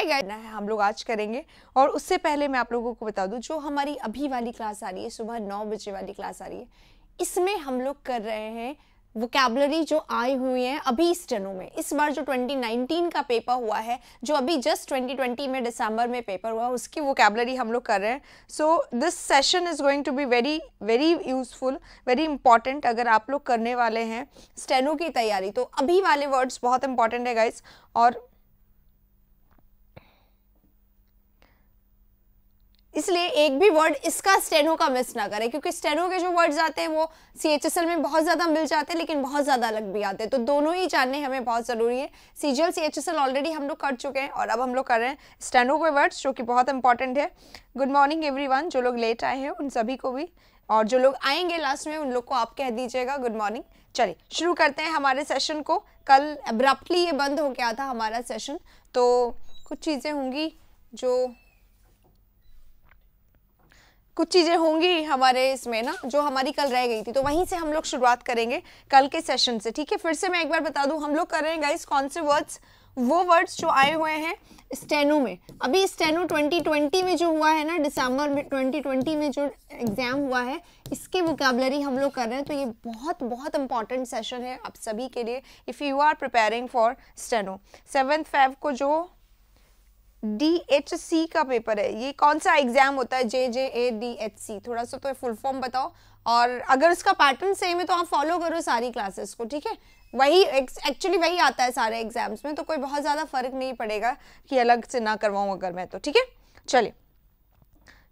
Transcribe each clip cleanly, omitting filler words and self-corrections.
Guys हम लोग आज करेंगे। और उससे पहले मैं आप लोगों को बता दूं, जो हमारी अभी वाली क्लास आ रही है, सुबह 9 बजे वाली क्लास आ रही है, इसमें हम लोग कर रहे हैं वोकैबुलरी जो आई हुई है अभी स्टेनो में। इस बार जो 2019 का पेपर हुआ है, जो अभी जस्ट 2020 में दिसंबर में पेपर हुआ, उसकी वोकैबुलरी हम लोग कर रहे हैं। So this session is going to be very very useful, very important अगर आप लोग करने वाले हैं स्टेनो की तैयारी। तो अभी वाले वर्ड्स बहुत इंपॉर्टेंट है गाइस, और इसलिए एक भी वर्ड इसका स्टेनो का मिस ना करें, क्योंकि स्टेनो के जो वर्ड्स आते हैं वो CHSL में बहुत ज़्यादा मिल जाते हैं, लेकिन बहुत ज़्यादा अलग भी आते हैं। तो दोनों ही जानने हमें बहुत ज़रूरी है। CGL CHSL ऑलरेडी हम लोग कर चुके हैं और अब हम लोग कर रहे हैं स्टेनो के वर्ड्स, जो कि बहुत इंपॉर्टेंट है। गुड मॉर्निंग एवरीवन, जो लोग लेट आए हैं उन सभी को भी, और जो लोग आएंगे लास्ट में उन लोग को आप कह दीजिएगा गुड मॉर्निंग। चलिए शुरू करते हैं हमारे सेशन को। कल अब्रप्टली ये बंद हो गया था हमारा सेशन, तो कुछ चीज़ें होंगी हमारे इसमें ना, जो हमारी कल रह गई थी, तो वहीं से हम लोग शुरुआत करेंगे कल के सेशन से। ठीक है, फिर से मैं एक बार बता दूं, हम लोग कर रहे हैं गाइस कौन से वर्ड्स, वो वर्ड्स जो आए हुए हैं स्टेनो में। अभी स्टेनो 2020 में जो हुआ है ना, दिसंबर में 2020 में जो एग्जाम हुआ है, इसकी वोकैबुलरी हम लोग कर रहे हैं। तो ये बहुत बहुत इंपॉर्टेंट सेशन है आप सभी के लिए, if you are preparing for steno. 7 Feb को जो DHC का पेपर है, ये कौन सा एग्जाम होता है? JJADHC, थोड़ा सा तो फुल फॉर्म बताओ, और अगर उसका पैटर्न सेम है तो आप फॉलो करो सारी क्लासेस को। ठीक है, वही एक्चुअली वही आता है सारे एग्जाम्स में, तो कोई बहुत ज़्यादा फर्क नहीं पड़ेगा कि अलग से ना करवाऊँ अगर मैं तो। ठीक है, चलिए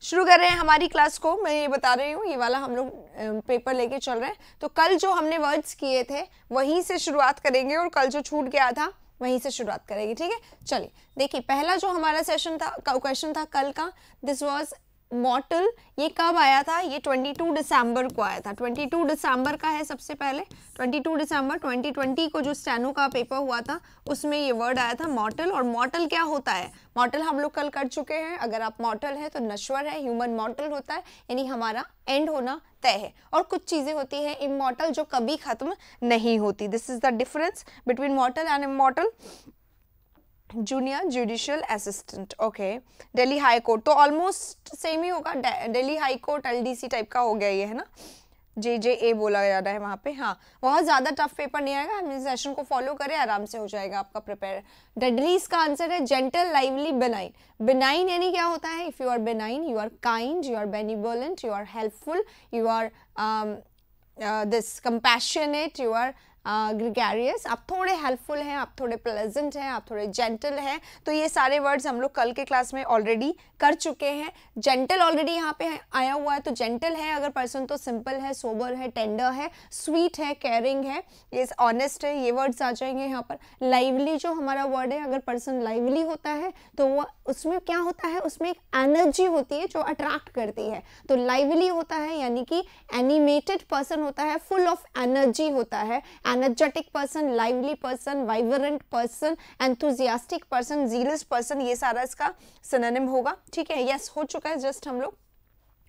शुरू कर रहे हैं हमारी क्लास को। मैं ये बता रही हूँ, ये वाला हम लोग पेपर लेके चल रहे हैं, तो कल जो हमने वर्ड्स किए थे वहीं से शुरुआत करेंगे, और कल जो छूट गया था वहीं से शुरुआत करेंगे। ठीक है, चलिए देखिए, पहला जो हमारा सेशन था, क्वेश्चन था कल का, दिस वाज मॉर्टल। ये कब आया था? ये 22 दिसंबर को आया था। 22 दिसंबर का है सबसे पहले। 22 दिसंबर 2020 को जो स्टेनो का पेपर हुआ था, उसमें ये वर्ड आया था मॉर्टल। और मॉर्टल क्या होता है? मॉर्टल हम लोग कल कर चुके हैं। अगर आप मॉर्टल है तो नश्वर है, ह्यूमन मॉर्टल होता है, यानी हमारा एंड होना तय है। और कुछ चीज़ें होती हैं इमॉर्टल जो कभी खत्म नहीं होती। This is the difference between मॉर्टल and immortal. Junior judicial assistant, okay. Delhi high court तो ऑलमोस्ट सेम ही होगा, Delhi high court LDC type का हो गया ये, है ना। JJA बोला जा रहा है वहाँ पे। हाँ, बहुत ज़्यादा टफ पेपर नहीं आएगा, हम इस सेशन को फॉलो करें, आराम से हो जाएगा आपका प्रिपेयर। डेडली इसका आंसर है जेंटल, लाइवली, बेनाइन। बेनाइन यानी क्या होता है? If you are benign, you are kind, you are benevolent, you are helpful, you are this compassionate, you are gregarious. आप थोड़े हेल्पफुल हैं, आप थोड़े प्लेजेंट हैं, आप थोड़े जेंटल हैं। तो ये सारे वर्ड्स हम लोग कल के क्लास में ऑलरेडी कर चुके हैं। जेंटल ऑलरेडी यहाँ पे आया हुआ है, तो जेंटल है अगर पर्सन तो सिंपल है, सोबर है, टेंडर है, स्वीट है, केयरिंग है, ये ऑनेस्ट है, ये वर्ड्स आ जाएंगे यहाँ पर। लाइवली जो हमारा वर्ड है, अगर पर्सन लाइवली होता है तो वो उसमें क्या होता है? उसमें एक एनर्जी होती है जो अट्रैक्ट करती है। तो लाइवली होता है यानी कि एनिमेटेड पर्सन होता है, फुल ऑफ एनर्जी होता है। Energetic person, lively person, vibrant person, enthusiastic person, jealous person, ये सारा इसका सिनोनिम होगा। ठीक है, यस हो चुका है, जस्ट हम लोग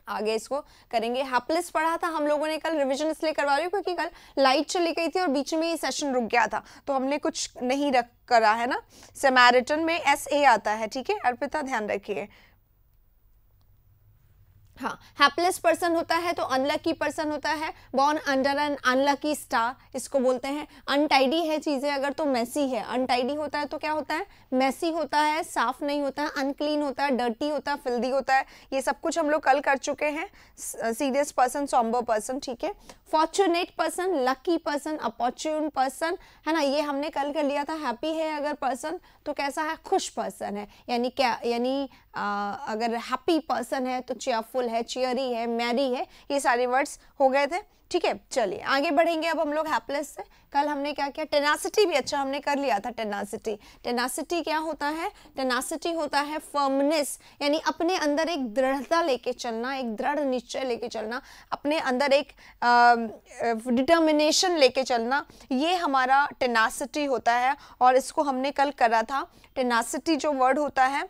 आगे इसको करेंगे। हैप्लेस पढ़ा था हम लोगों ने कल, रिवीजन इसलिए करवा रही हूँ क्योंकि कल लाइट चली गई थी और बीच में ये सेशन रुक गया था, तो हमने कुछ नहीं रख करा है ना। समैरिटन में SA आता है। ठीक है अर्पिता, ध्यान रखिए। हाँ, हैप्लेस पर्सन होता है तो अनलकी पर्सन होता है, born under an unlucky star इसको बोलते हैं। अनटाइडी है चीज़ें अगर तो मेसी है। अनटाइडी होता है तो क्या होता है? मेसी होता है, साफ नहीं होता है, अनक्लीन होता है, डर्टी होता है, फिल्दी होता है। ये सब कुछ हम लोग कल कर चुके हैं। Serious person, sombre person. ठीक है, fortunate person, lucky person, opportune person, है ना, ये हमने कल कर लिया था। हैप्पी है अगर पर्सन तो कैसा है? खुश पर्सन है, यानी क्या, यानी अगर हैप्पी पर्सन है तो चेयरफुल है, चियरी है, मैरी है। ये सारे वर्ड्स हो गए थे। ठीक है, चलिए आगे बढ़ेंगे अब हम लोग हैप्लेस से। कल हमने क्या किया? टेनासिटी भी अच्छा हमने कर लिया था। टेनासिटी, टेनासिटी क्या होता है? टेनासिटी होता है फर्मनेस, यानी अपने अंदर एक दृढ़ता लेके चलना, एक दृढ़ निश्चय लेके चलना, अपने अंदर एक डिटर्मिनेशन लेके चलना, ये हमारा टेनासिटी होता है। और इसको हमने कल करा था। टेनासिटी जो वर्ड होता है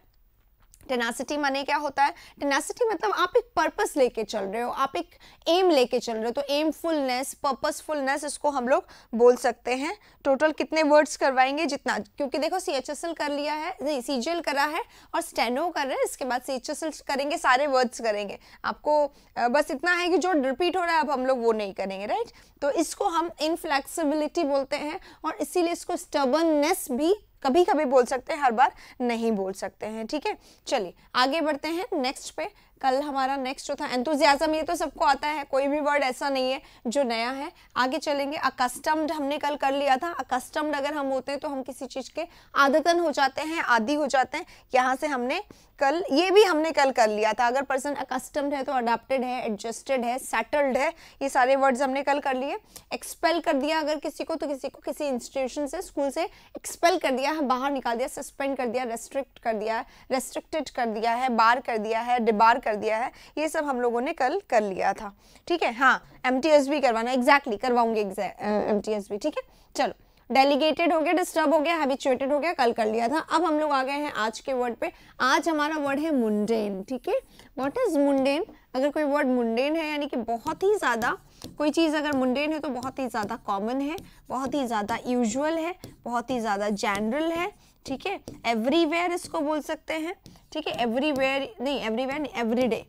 टेनासिटी माने क्या होता है? टेनासिटी मतलब आप एक पर्पस लेके चल रहे हो, आप एक एम लेके चल रहे हो, तो एमफुलनेस, पर्पसफुलनेस, इसको हम लोग बोल सकते हैं। टोटल कितने वर्ड्स करवाएंगे? जितना, क्योंकि देखो CHSL कर लिया है, नहीं CGL करा है और स्टेनो कर रहे हैं, इसके बाद CHSL करेंगे, सारे वर्ड्स करेंगे। आपको बस इतना है कि जो रिपीट हो रहा है अब हम लोग वो नहीं करेंगे, राइट? तो इसको हम इनफ्लेक्सिबिलिटी बोलते हैं और इसीलिए इसको स्टबर्ननेस भी कभी कभी बोल सकते हैं, हर बार नहीं बोल सकते हैं, ठीक है? चलिए आगे बढ़ते हैं नेक्स्ट पे। कल हमारा नेक्स्ट जो था एंथुजियाज्म, ये तो सबको आता है, कोई भी वर्ड ऐसा नहीं है जो नया है। आगे चलेंगे, अकस्टम्ड हमने कल कर लिया था। अकस्टम्ड अगर हम होते हैं तो हम किसी चीज़ के आदतन हो जाते हैं, आदी हो जाते हैं। यहाँ से हमने कल, ये भी हमने कल कर लिया था। अगर पर्सन अकस्टम्ड है तो अडैप्टेड है, एडजस्टेड है, सेटल्ड है, ये सारे वर्ड्स हमने कल कर लिए। एक्सपेल कर दिया अगर किसी को, तो किसी को किसी इंस्टीट्यूशन से, स्कूल से एक्सपेल कर दिया है, बाहर निकाल दिया, सस्पेंड कर दिया, रेस्ट्रिक्ट कर दिया है, रेस्ट्रिक्टेड कर दिया है, बार कर दिया है, डिबार कर दिया है, ये सब हम लोगों ने कल कर लिया था, ठीक है? हाँ, MTS भी करवाना, एग्जैक्टली करवाऊंगी MTS भी, ठीक है? चलो, डेलीगेटेड हो गया, डिस्टर्ब हो गया, हैबिचुएटेड हो गया, कल कर लिया था। अब हम लोग आ गए हैं आज के वर्ड पे। आज हमारा वर्ड है मुंडेन, ठीक है? What is mundane? अगर कोई वर्ड मुंडेन है यानी कि बहुत ही ज़्यादा, कोई चीज़ अगर मुंडेन है तो बहुत ही ज़्यादा कॉमन है, बहुत ही ज़्यादा यूजुअल है, बहुत ही ज़्यादा जनरल है, ठीक है? एवरीवेयर इसको बोल सकते हैं, ठीक है? एवरीवेयर नहीं, एवरीवेयर नहीं, एवरीडे,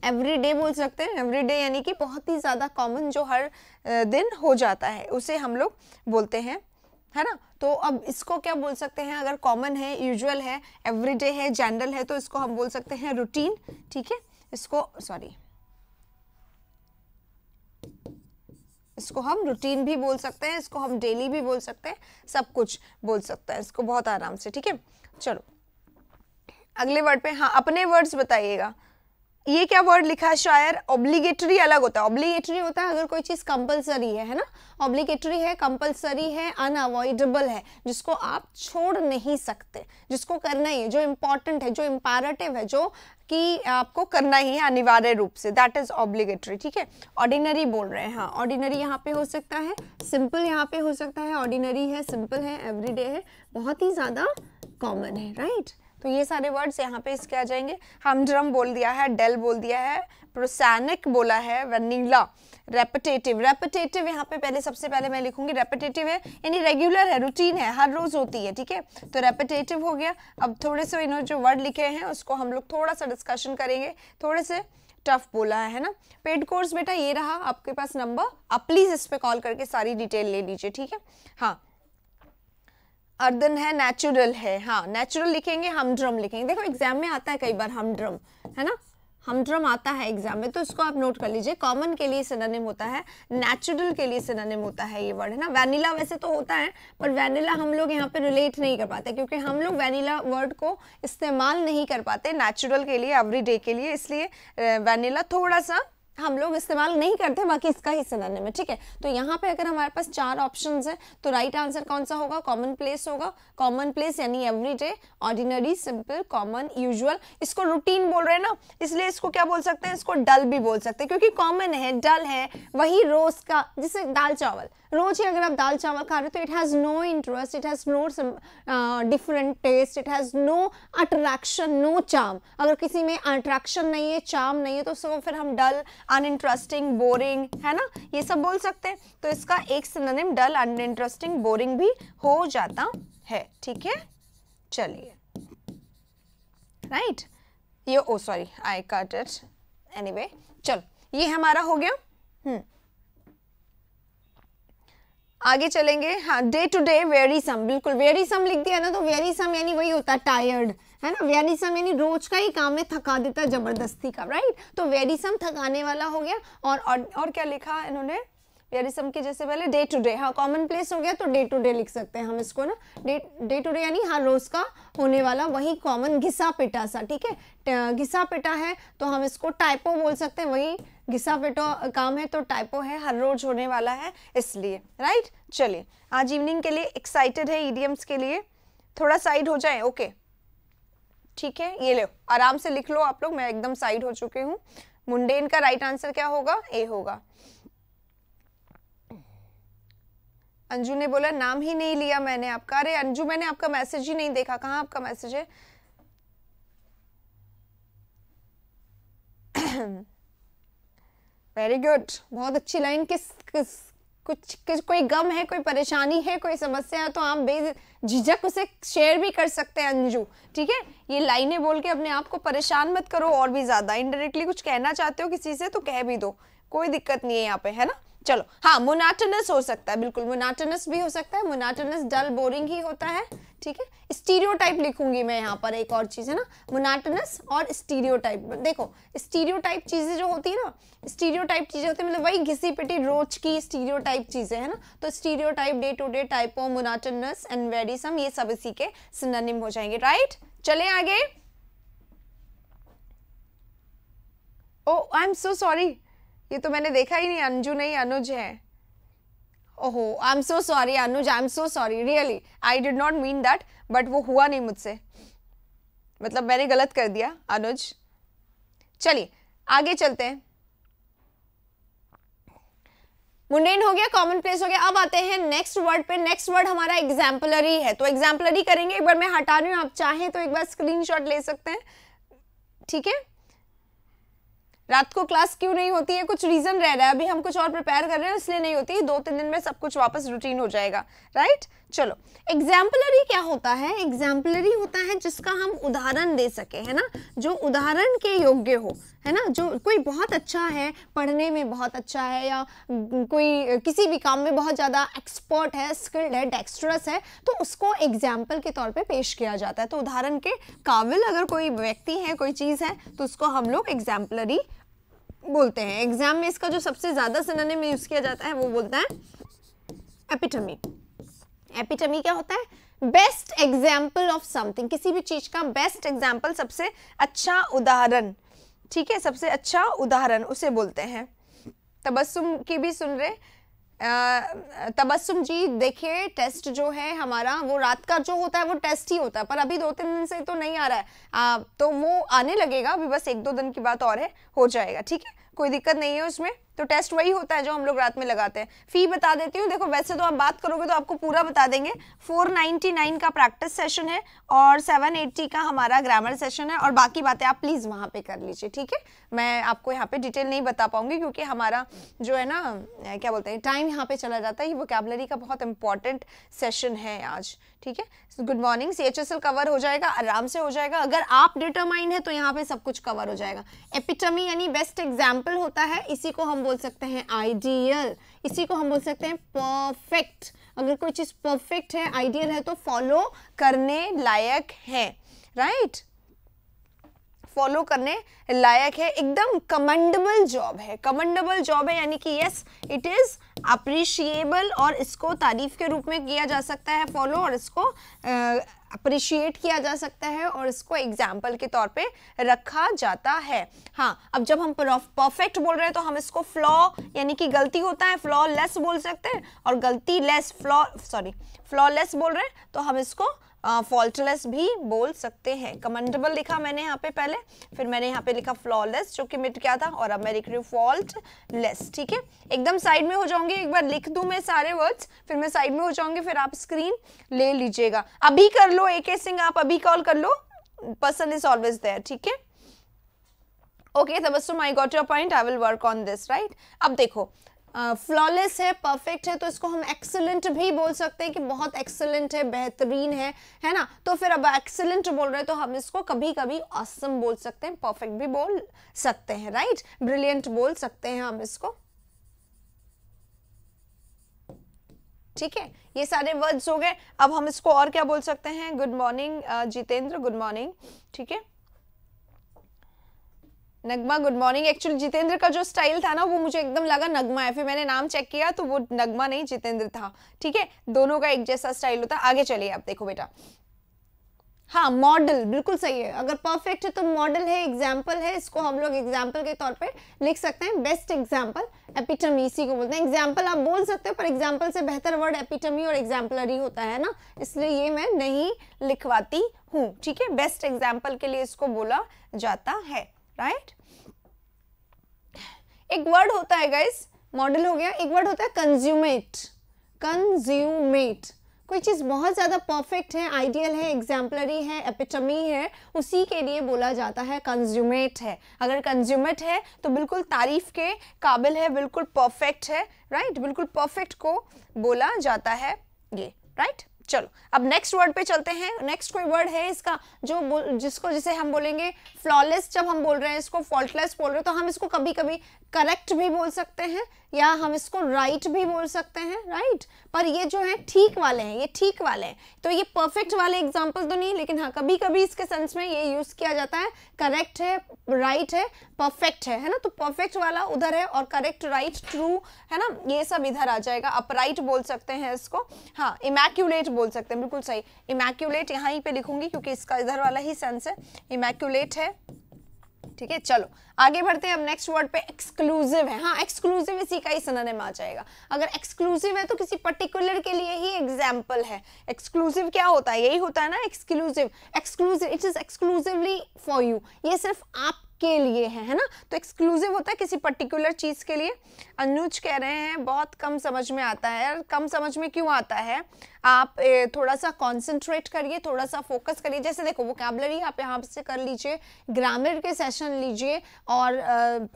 एवरीडे बोल सकते हैं। एवरीडे यानी कि बहुत ही ज़्यादा कॉमन, जो हर दिन हो जाता है, उसे हम लोग बोलते हैं, है ना? तो अब इसको क्या बोल सकते हैं? अगर कॉमन है, यूजुअल है, एवरीडे है, जनरल है, तो इसको हम बोल सकते हैं रूटीन, ठीक है? इसको हम रूटीन भी बोल सकते हैं, इसको हम डेली भी बोल सकते हैं, सब कुछ बोल सकते हैं इसको बहुत आराम से, ठीक है? चलो अगले वर्ड पे। हाँ, अपने वर्ड्स बताइएगा। ये क्या वर्ड लिखा है? शायर। ऑब्लिगेटरी अलग होता है। ऑब्लिगेटरी होता है अगर कोई चीज़ कंपलसरी है ना? ऑब्लिगेटरी है, कंपलसरी है, अनअवॉइडेबल है, जिसको आप छोड़ नहीं सकते, जिसको करना ही है, जो इम्पॉर्टेंट है, जो इम्पेरेटिव है, जो कि आपको करना ही है अनिवार्य रूप से, दैट इज ऑब्लिगेटरी, ठीक है? ऑर्डिनरी बोल रहे हैं। हाँ, ऑर्डिनरी यहाँ पे हो सकता है, सिंपल यहाँ पे हो सकता है, ऑर्डिनरी है, सिंपल है, एवरीडे है, बहुत ही ज़्यादा कॉमन है, राइट? तो ये सारे वर्ड्स यहाँ पे इसके आ जाएंगे। हमड्रम बोल दिया है, डेल बोल दिया है, प्रोसैनिक बोला है, वनीला, रेपिटेटिव। रेपिटेटिव यहाँ पे पहले, सबसे पहले मैं लिखूंगी रेपिटेटिव है यानी रेगुलर है, रूटीन है, हर रोज होती है, ठीक है? तो रेपिटेटिव हो गया। अब थोड़े से इन्होंने जो वर्ड लिखे हैं उसको हम लोग थोड़ा सा डिस्कशन करेंगे, थोड़े से टफ बोला है ना? पेड कोर्स बेटा ये रहा आपके पास नंबर, आप प्लीज इस पे कॉल करके सारी डिटेल ले लीजिए, ठीक है? हाँ, अर्दन है, नेचुरल है। हाँ, नेचुरल लिखेंगे, हमड्रम लिखेंगे। देखो एग्जाम में आता है कई बार हमड्रम, है ना? हमड्रम आता है एग्जाम में, तो इसको आप नोट कर लीजिए। कॉमन के लिए सिनोनिम होता है, नेचुरल के लिए सिनोनिम होता है ये वर्ड, है ना? वैनिला वैसे तो होता है, पर वैनिला हम लोग यहाँ पे रिलेट नहीं कर पाते, क्योंकि हम लोग वैनिला वर्ड को इस्तेमाल नहीं कर पाते नेचुरल के लिए, एवरीडे के लिए, इसलिए वैनिला थोड़ा सा हम लोग इस्तेमाल नहीं करते, बाकी इसका ही सिनोनिम है, ठीक है? तो यहाँ पे अगर हमारे पास 4 ऑप्शंस है, तो राइट आंसर कौन सा होगा? कॉमन प्लेस होगा। कॉमन प्लेस यानी everyday, ordinary, simple, common, usual. इसको रूटीन बोल रहे हैं ना, इसलिए इसको क्या बोल सकते हैं? इसको डल भी बोल सकते हैं, क्योंकि कॉमन है, डल है, वही रोज का, जैसे दाल चावल, रोज ही अगर आप दाल चावल खा रहे हो तो it has no interest, it has no different taste, it has no attraction, no charm. अगर किसी में अट्रैक्शन नहीं है, चार्म नहीं है, तो उसको फिर हम डल, अनइंटरेस्टिंग, बोरिंग, है ना, ये सब बोल सकते हैं। तो इसका एक सिनोनिम डल, अनइंटरेस्टिंग, बोरिंग भी हो जाता है, ठीक है? चलिए, राइट, ये oh sorry I cut it, anyway चलो ये हमारा हो गया। आगे चलेंगे। हाँ, डे टू डे, वेरीसम, बिल्कुल वेरीसम लिख दिया ना, तो वेरीसम यानी वही होता है टायर्ड, है ना? वेरीसम यानी रोज का ही काम में थका देता है जबरदस्ती का, राइट? तो वेरीसम थकाने वाला हो गया। और क्या लिखा इन्होंने वेरीसम के जैसे पहले? Day to day. हाँ, कॉमन प्लेस हो गया तो डे टू डे लिख सकते हैं हम इसको ना, डे टू डे यानी हर रोज का होने वाला, वही कॉमन, घिसा पिटा सा, ठीक है? घिसा पिटा है तो हम इसको टाइपो बोल सकते हैं, वही घिसा पिटा काम है तो टाइपो है, हर रोज होने वाला है इसलिए, राइट? चलिए, आज इवनिंग के लिए एक्साइटेड है इडियम्स के लिए, थोड़ा साइड हो जाए, ओके? ठीक है, ये लो आराम से लिख लो आप लोग, मैं एकदम साइड हो चुके हूँ। मुंडेन का राइट आंसर क्या होगा? ए होगा। अंजू ने बोला नाम ही नहीं लिया मैंने आपका। अरे अंजू, मैंने आपका मैसेज ही नहीं देखा, कहाँ आपका मैसेज है? वेरी गुड, बहुत अच्छी लाइन। कुछ कोई गम है, कोई परेशानी है, कोई समस्या है तो आप बेझिझक उसे शेयर भी कर सकते हैं अंजू, ठीक है। ये लाइनें बोल के अपने आप को परेशान मत करो और भी ज्यादा। इनडायरेक्टली कुछ कहना चाहते हो किसी से तो कह भी दो, कोई दिक्कत नहीं है यहाँ पे, है ना। चलो, हाँ, मोनाटोनस हो सकता है, बिल्कुल मोनाटोनस भी हो सकता है। मोनाटोनस डल बोरिंग ही होता है, ठीक है। स्टीरियोटाइप लिखूंगी मैं यहाँ पर, एक और चीज है ना, मोनाटोनस और स्टीरियोटाइप। देखो, स्टीरियोटाइप चीजें जो होती है ना, स्टीरियोटाइप चीजें होती है मतलब वही घिसी पिटी रोज की स्टीरियोटाइप चीजें, है ना। तो stereotype, day to day, typo, monotonous and wearisome, ये सब इसी के सिनोनिम हो जाएंगे, राइट। चले आगे। ओ, आई एम सो सॉरी, ये तो मैंने देखा ही नहीं, अंजू नहीं अनुज है। ओहो, I am so sorry Anuj, I am so sorry, really I did not mean that, but वो हुआ नहीं मुझसे, मतलब मैंने गलत कर दिया अनुज। चलिए आगे चलते हैं। मुंडेन हो गया, कॉमन प्लेस हो गया। अब आते हैं नेक्स्ट वर्ड पे। नेक्स्ट वर्ड हमारा एग्जाम्पलरी है, तो एग्जाम्पलरी करेंगे। एक बार मैं हटा रही हूँ, आप चाहें तो एक बार स्क्रीनशॉट ले सकते हैं, ठीक है। रात को क्लास क्यों नहीं होती है, कुछ रीजन रह रहा है, अभी हम कुछ और प्रिपेयर कर रहे हैं इसलिए नहीं होती। 2-3 दिन में सब कुछ वापस रूटीन हो जाएगा, राइट। चलो, एग्जाम्पलरी क्या होता है? एग्जाम्पलरी होता है जिसका हम उदाहरण दे सके, है ना, जो उदाहरण के योग्य हो, है ना। जो कोई बहुत अच्छा है, पढ़ने में बहुत अच्छा है, या कोई किसी भी काम में बहुत ज़्यादा एक्सपर्ट है, स्किल्ड है, डेक्स्ट्रस है, तो उसको एग्जाम्पल के तौर पे पेश किया जाता है। तो उदाहरण के काबिल अगर कोई व्यक्ति है, कोई चीज़ है, तो उसको हम लोग एग्जाम्पलरी बोलते हैं। एग्जाम में इसका जो सबसे ज़्यादा सिनोनिम यूज़ किया जाता है वो बोलता है एपिटमी। एपिटमी क्या होता है? बेस्ट एग्जाम्पल ऑफ समथिंग, किसी भी चीज का बेस्ट एग्जाम्पल, सबसे अच्छा उदाहरण, ठीक है, सबसे अच्छा उदाहरण उसे बोलते हैं। तबस्सुम की भी सुन रहे, तबस्सुम जी देखिए, टेस्ट जो है हमारा वो रात का जो होता है वो टेस्ट ही होता है, पर अभी 2-3 दिन से तो नहीं आ रहा है, तो वो आने लगेगा, अभी बस 1-2 दिन की बात और है, हो जाएगा, ठीक है, कोई दिक्कत नहीं है उसमें। तो टेस्ट वही होता है जो हम लोग रात में लगाते हैं। फी बता देती हूँ, देखो वैसे तो आप बात करोगे तो आपको पूरा बता देंगे। 499 का प्रैक्टिस सेशन है और 780 का हमारा ग्रामर सेशन है, और बाकी बातें आप प्लीज वहां पे कर लीजिए, ठीक है। मैं आपको यहाँ पे डिटेल नहीं बता पाऊंगी क्योंकि हमारा जो है ना, क्या बोलते हैं, टाइम यहाँ पे चला जाता है। ये वोकैबुलरी का बहुत इंपॉर्टेंट सेशन है आज, ठीक है। गुड मॉर्निंग, CHSL कवर हो जाएगा, आराम से हो जाएगा। अगर आप डिटरमाइन है तो यहाँ पे सब कुछ कवर हो जाएगा। एपिटमी यानी बेस्ट एग्जाम्पल होता है, इसी को हम बोल सकते हैं आइडियल, इसी को हम बोल सकते हैं परफेक्ट। अगर कोई चीज परफेक्ट है, आइडियल है, तो फॉलो करने लायक है, राइट, फॉलो करने लायक है, एकदम कमेंडेबल जॉब है। कमेंडेबल जॉब है यानी कि यस इट इज अप्रिशिएबल, और इसको तारीफ के रूप में किया जा सकता है फॉलो, और इसको अप्रिशिएट किया जा सकता है, और इसको एग्जाम्पल के तौर पे रखा जाता है। हाँ, अब जब हम परफेक्ट बोल रहे हैं तो हम इसको फ्लॉ यानी कि गलती होता है, फ्लॉलेस बोल सकते हैं, और गलती लेस फ्लॉलेस बोल रहे हैं तो हम इसको फॉल्टलेस भी बोल सकते हैं। कमेंडेबल लिखा मैंने यहाँ पे पहले, फिर मैंने यहाँ पे लिखा फ्लॉलेस जो कि मिट क्या था, और अब मैं लिख रही हूँ फॉल्टलेस, ठीक है। एकदम साइड में हो जाऊंगी, एक बार लिख दूं मैं सारे वर्ड्स, फिर मैं साइड में हो जाऊंगी, फिर आप स्क्रीन ले लीजिएगा। अभी कर लो AK सिंह, आप अभी कॉल कर लो, पर्सन इज ऑलवेज देयर, ठीक है। Okay Tabassum, I got your point, I will work on this, right. अब देखो, फ्लॉलेस है, परफेक्ट है, तो इसको हम एक्सीलेंट भी बोल सकते हैं कि बहुत एक्सीलेंट है, बेहतरीन है ना। तो फिर अब एक्सीलेंट बोल रहे हैं तो हम इसको कभी कभी ऑसम बोल सकते हैं, परफेक्ट भी बोल सकते हैं, राइट, ब्रिलियंट बोल सकते हैं हम इसको, ठीक है। ये सारे वर्ड्स हो गए। अब हम इसको और क्या बोल सकते हैं? Good morning Jitendra, good morning, ठीक है। नगमा गुड मॉर्निंग। एक्चुअली जितेंद्र का जो स्टाइल था ना वो मुझे एकदम लगा नगमा है, फिर मैंने नाम चेक किया तो वो नगमा नहीं जितेंद्र था, ठीक है। दोनों का एक जैसा स्टाइल होता है। आगे चलिए, आप देखो बेटा, हाँ मॉडल बिल्कुल सही है। अगर परफेक्ट है तो मॉडल है, एग्जाम्पल है, इसको हम लोग एग्जाम्पल के तौर पे लिख सकते हैं। बेस्ट एग्जाम्पल, एपिटमी इसी को बोलते हैं। एग्जाम्पल आप बोल सकते हो, पर एग्जाम्पल से बेहतर वर्ड एपिटमी और एग्जाम्पलरी होता है ना, इसलिए ये मैं नहीं लिखवाती हूँ, ठीक है। बेस्ट एग्जाम्पल के लिए इसको बोला जाता है, राइट। एक वर्ड होता है गाइस, मॉडल हो गया, एक वर्ड होता है कंज्यूमेट। कंज्यूमेट, कोई चीज़ बहुत ज़्यादा परफेक्ट है, आइडियल है, एग्जाम्पलरी है, एपिटमी है, उसी के लिए बोला जाता है कंज्यूमेट है। अगर कंज्यूमेट है तो बिल्कुल तारीफ के काबिल है, बिल्कुल परफेक्ट है, राइट, बिल्कुल परफेक्ट को बोला जाता है ये, राइट। चलो अब नेक्स्ट वर्ड पे चलते हैं। नेक्स्ट कोई वर्ड है इसका जिसे हम बोलेंगे फ्लॉलेस। जब हम बोल रहे हैं इसको फॉल्टलेस बोल रहे हैं, तो हम इसको कभी कभी करेक्ट भी बोल सकते हैं या हम इसको राइट भी बोल सकते हैं, राइट। पर ये जो है ठीक वाले हैं, ये ठीक वाले हैं। तो ये परफेक्ट वाले एग्जाम्पल तो नहीं, लेकिन हाँ कभी कभी इसके सेंस में ये यूज किया जाता है। करेक्ट है, राइट है, परफेक्ट है ना। तो परफेक्ट वाला उधर है और करेक्ट, राइट, ट्रू है ना, ये सब इधर आ जाएगा। अपराइट बोल सकते हैं इसको, हाँ इमैक्यूलेट बोल सकते हैं, बिल्कुल सही। इमैक्यूलेट यहाँ पे लिखूंगी क्योंकि इसका इधर वाला ही सेंस है, इमैक्यूलेट है, ठीक है। चलो आगे बढ़ते हैं। अब नेक्स्ट वर्ड पे एक्सक्लूसिव है। हाँ एक्सक्लूसिव इसी का ही सिनोनिम आ जाएगा। अगर एक्सक्लूसिव है तो किसी पर्टिकुलर के लिए ही एग्जाम्पल है। एक्सक्लूसिव क्या होता है, यही होता है ना exclusive. Exclusive, it is exclusively for you, ये सिर्फ आप के लिए है ना। तो एक्सक्लूसिव होता है किसी पर्टिकुलर चीज के लिए। अनुज कह रहे हैं बहुत कम समझ में आता है। कम समझ में क्यों आता है, आप थोड़ा सा कंसंट्रेट करिए, थोड़ा सा फोकस करिए। जैसे देखो वोकैबुलरी आप यहाँ से कर लीजिए, ग्रामर के सेशन लीजिए, और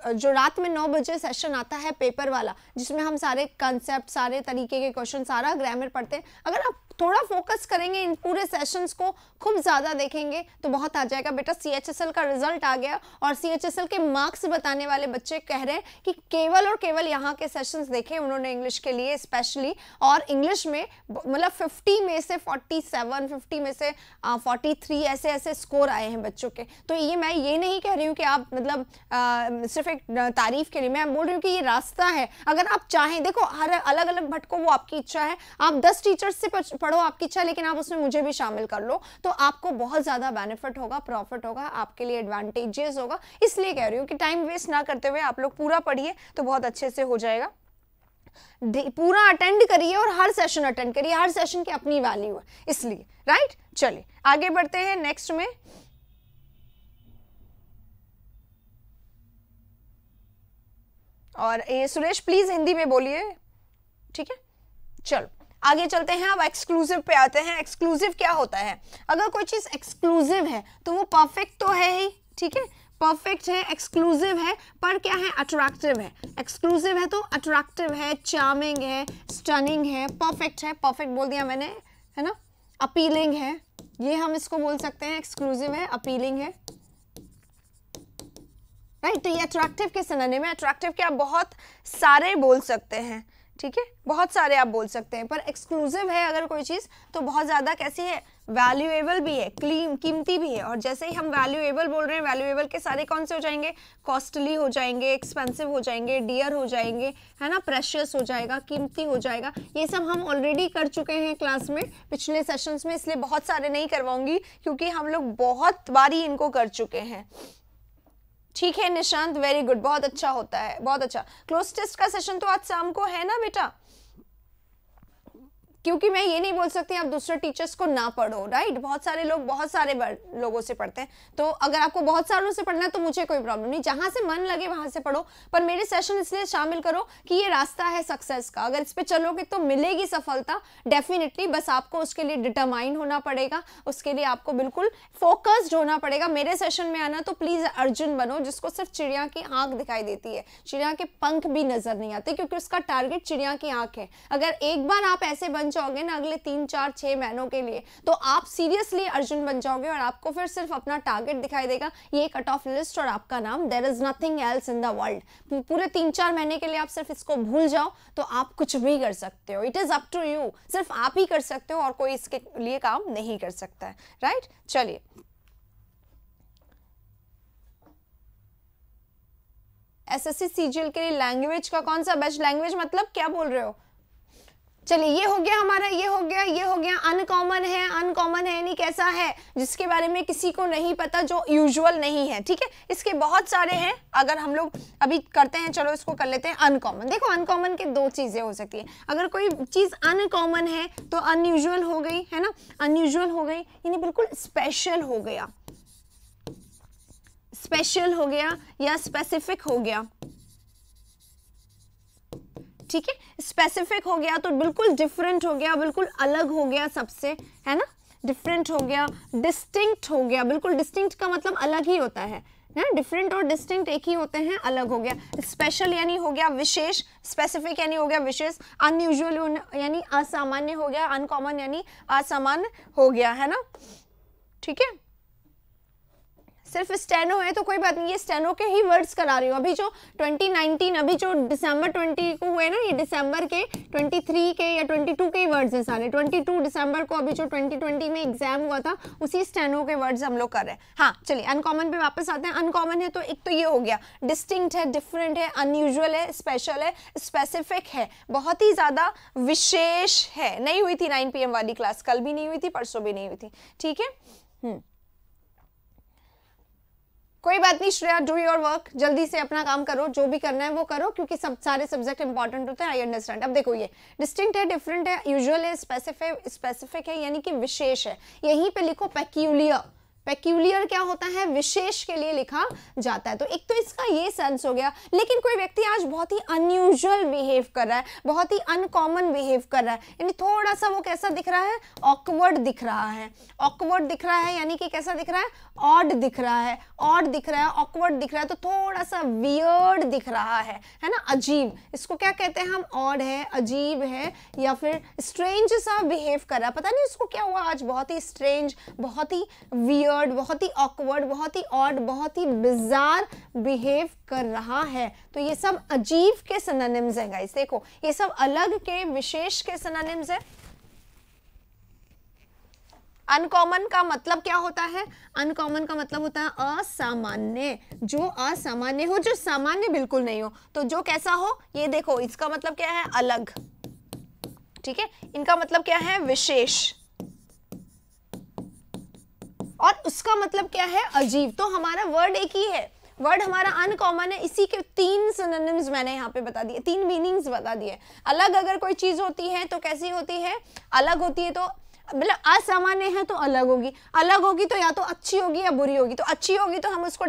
जो रात में 9 बजे सेशन आता है पेपर वाला, जिसमें हम सारे कंसेप्ट, सारे तरीके के क्वेश्चन, सारा ग्रामर पढ़ते हैं। अगर आप थोड़ा फोकस करेंगे, इन पूरे सेशंस को खूब ज़्यादा देखेंगे तो बहुत आ जाएगा। बेटा CHSL का रिजल्ट आ गया और CHSL के मार्क्स बताने वाले बच्चे कह रहे हैं कि केवल और केवल यहाँ के सेशंस देखे उन्होंने इंग्लिश के लिए स्पेशली, और इंग्लिश में मतलब 50 में से 47, 50 में से 43 ऐसे स्कोर आए हैं बच्चों के। तो ये मैं ये नहीं कह रही हूँ कि आप मतलब सिर्फ एक तारीफ के लिए, मैं बोल रही हूँ कि ये रास्ता है। अगर आप चाहें, देखो हर अलग अलग भटको, वो आपकी इच्छा है। आप 10 टीचर्स से पढ़ो, आपकी इच्छा, लेकिन आप उसमें मुझे भी शामिल कर लो, तो आपको बहुत ज्यादा बेनिफिट होगा, प्रॉफिट होगा, आपके लिए एडवांटेजेस होगा। इसलिए कह रही हूँ कि टाइम वेस्ट ना करते हुए आप लोग पूरा पढ़िए तो बहुत अच्छे से हो जाएगा। पूरा अटेंड करिए और हर सेशन अटेंड करिए, हर सेशन की अपनी वैल्यू है इसलिए, राइट। चलिए आगे बढ़ते हैं नेक्स्ट में। और ये सुरेश प्लीज हिंदी में बोलिए, ठीक है। चलो आगे चलते हैं। अब एक्सक्लूसिव पे आते हैं। एक्सक्लूसिव क्या होता है, अगर कोई चीज एक्सक्लूसिव है तो वो परफेक्ट तो है ही, ठीक है, परफेक्ट है, एक्सक्लूसिव है, पर क्या है, अट्रैक्टिव है। एक्सक्लूसिव है तो अट्रैक्टिव है, चार्मिंग है, स्टनिंग है, परफेक्ट है, परफेक्ट बोल दिया मैंने, है ना, अपीलिंग है, ये हम इसको बोल सकते हैं, एक्सक्लूसिव है, अपीलिंग है, राइट। तो ये अट्रैक्टिव के सिनोनिम है। अट्रैक्टिव के आप बहुत सारे बोल सकते हैं, ठीक है, बहुत सारे आप बोल सकते हैं। पर एक्सक्लूसिव है अगर कोई चीज़ तो बहुत ज़्यादा कैसी है, वैल्यूएबल भी है, कीमती भी है। और जैसे ही हम वैल्यूएबल बोल रहे हैं, वैल्यूएबल के सारे कौन से हो जाएंगे, कॉस्टली हो जाएंगे, एक्सपेंसिव हो जाएंगे, डियर हो जाएंगे, है ना, प्रेशियस हो जाएगा, कीमती हो जाएगा। ये सब हम ऑलरेडी कर चुके हैं क्लास में, पिछले सेशंस में, इसलिए बहुत सारे नहीं करवाऊंगी क्योंकि हम लोग बहुत बार ही इनको कर चुके हैं। ठीक है निशांत, वेरी गुड, बहुत अच्छा होता है, बहुत अच्छा। क्लोज टेस्ट का सेशन तो आज शाम को है ना बेटा, क्योंकि मैं ये नहीं बोल सकती आप दूसरे टीचर्स को ना पढ़ो, राइट। बहुत सारे लोग बहुत सारे लोगों से पढ़ते हैं, तो अगर आपको बहुत सारों से पढ़ना है तो मुझे कोई प्रॉब्लम नहीं, जहां से मन लगे वहां से पढ़ो। पर मेरे सेशन इसलिए शामिल करो कि ये रास्ता है सक्सेस का, अगर इस पे चलोगे तो मिलेगी सफलता डेफिनेटली। बस आपको उसके लिए डिटरमाइन होना पड़ेगा, उसके लिए आपको बिल्कुल फोकस्ड होना पड़ेगा। मेरे सेशन में आना तो प्लीज अर्जुन बनो, जिसको सिर्फ चिड़िया की आंख दिखाई देती है, चिड़िया के पंख भी नजर नहीं आते, क्योंकि उसका टारगेट चिड़िया की आंख है। अगर एक बार आप ऐसे बन जाओगे ना अगले 3, 4, 6 महीनों के लिए, तो आप सीरियसली अर्जुन बन जाओगे और आपको फिर सिर्फ अपना टारगेट दिखाई देगा, ये कट ऑफ लिस्ट और आपका नाम, there is nothing else in the world. पूरे 3-4 महीने के लिए आप सिर्फ इसको भूल जाओ तो आप कुछ भी कर सकते हो। It is up to you, सिर्फ आप ही कर सकते हो और कोई इसके लिए काम नहीं कर सकता है, राइट। चलिए एसएससी सीजीएल के लिए लैंग्वेज का कौन सा बेस्ट, लैंग्वेज मतलब क्या बोल रहे हो। चलिए ये हो गया हमारा, ये हो गया, ये हो गया। अनकॉमन है, अनकॉमन है यानी कैसा है, जिसके बारे में किसी को नहीं पता, जो यूजुअल नहीं है, ठीक है। इसके बहुत सारे हैं, अगर हम लोग अभी करते हैं, चलो इसको कर लेते हैं अनकॉमन। देखो अनकॉमन के 2 चीजें हो सकती है, अगर कोई चीज अनकॉमन है तो अनयूजुअल हो गई, है ना, अनयूजुअल हो गई यानी बिल्कुल स्पेशल हो गया, स्पेशल हो गया या स्पेसिफिक हो गया, ठीक है। स्पेसिफिक हो गया तो बिल्कुल डिफरेंट हो गया, बिल्कुल अलग हो गया सबसे, है ना, डिफरेंट हो गया। डिस्टिंक्ट हो गया, बिल्कुल डिस्टिंक्ट का मतलब अलग ही होता है ना, डिफरेंट और डिस्टिंक्ट एक ही होते हैं, अलग हो गया। स्पेशल यानी हो गया विशेष, स्पेसिफिक यानी हो गया विशेष, अनयूजुअल यानी असामान्य हो गया, अनकॉमन यानी असामान्य हो गया, है ना, ठीक है। सिर्फ स्टेनो है तो कोई बात नहीं, ये स्टेनो के ही वर्ड्स करा रही हूँ। अभी जो 2019 अभी जो दिसंबर 20 को हुए ना, ये दिसंबर के 23 के या 22 के ही वर्ड्स हैं सारे। 22 दिसंबर को अभी जो 2020 में एग्जाम हुआ था उसी स्टेनो के वर्ड्स हम लोग कर रहे हैं। हाँ चलिए अनकॉमन पे वापस आते हैं। अनकॉमन है तो एक तो ये हो गया, डिस्टिंक्ट है, डिफरेंट है, अनयूजुअल है, स्पेशल है, स्पेसिफिक है, बहुत ही ज्यादा विशेष है। नहीं हुई थी 9 PM वाली क्लास, कल भी नहीं हुई थी, परसों भी नहीं हुई थी, ठीक है। कोई बात नहीं श्रेया, डू योर वर्क, जल्दी से अपना काम करो, जो भी करना है वो करो, क्योंकि सब सारे सब्जेक्ट इंपॉर्टेंट होते हैं, आई अंडरस्टैंड। अब देखो ये डिस्टिंक्ट है, डिफरेंट है, यूजुअल है, स्पेसिफिक है, यानी कि विशेष है। यहीं पे लिखो पेक्यूलियर। पेक्यूलियर क्या होता है, विशेष के लिए लिखा जाता है। तो एक तो इसका ये सेंस हो गया। लेकिन कोई व्यक्ति आज बहुत ही अनयूजुअल बिहेव कर रहा है, बहुत ही अनकॉमन बिहेव कर रहा है, यानी थोड़ा सा वो कैसा दिख रहा है, ऑकवर्ड दिख रहा है। ऑकवर्ड दिख रहा है यानी कि कैसा दिख रहा है, ऑड दिख रहा है, ऑड दिख रहा है, ऑकवर्ड दिख रहा है, तो थोड़ा सा वियर्ड दिख रहा है ना, अजीब। इसको क्या कहते हैं हम, ऑड है, अजीब है, या फिर स्ट्रेंज सा बिहेव कर रहा है। पता नहीं इसको क्या हुआ आज, बहुत ही स्ट्रेंज, बहुत ही वियर्ड, बहुत ही ऑकवर्ड, बहुत ही ऑड, बहुत ही बिजार बिहेव कर रहा है। तो ये सब अजीब के सिनोनिम्स हैं गाइस। देखो ये सब अलग के, विशेष के सिनोनिम्स है। अनकॉमन का मतलब क्या होता है, अनकॉमन का मतलब होता है असामान्य, जो असामान्य हो, जो सामान्य बिल्कुल नहीं हो। तो जो कैसा हो, ये देखो इसका मतलब क्या है, अलग, ठीक है। इनका मतलब क्या है, विशेष, और उसका मतलब क्या है, अजीब। तो हमारा वर्ड एक ही है, वर्ड हमारा अनकॉमन है। इसी के 3 सिनोनिम्स मैंने यहाँ पे बता दिए, 3 मीनिंग्स बता दिए। अलग अगर कोई चीज होती है तो कैसी होती है, अलग होती है, तो मतलब असामान्य है तो अलग होगी, अलग होगी तो या तो अच्छी होगी या बुरी होगी। तो अच्छी होगी तो हम उसको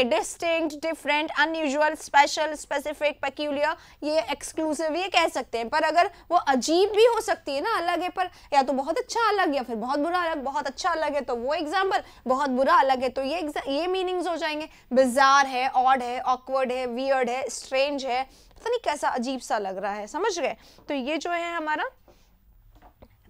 distinct, different, unusual, special, specific, peculiar, ये एक्सक्लूसिव, ये कह सकते हैं। पर अगर वो अजीब भी हो सकती है ना, अलग है पर या तो बहुत अच्छा अलग या फिर बहुत बुरा अलग। बहुत अच्छा अलग है तो वो एग्जाम्पल, बहुत बुरा अलग है तो ये मीनिंग्स हो जाएंगे। बिजार है, ऑड है, ऑकवर्ड है, वियर्ड है, स्ट्रेंज है, पता नहीं कैसा अजीब सा लग रहा है, समझ गए। तो ये जो है हमारा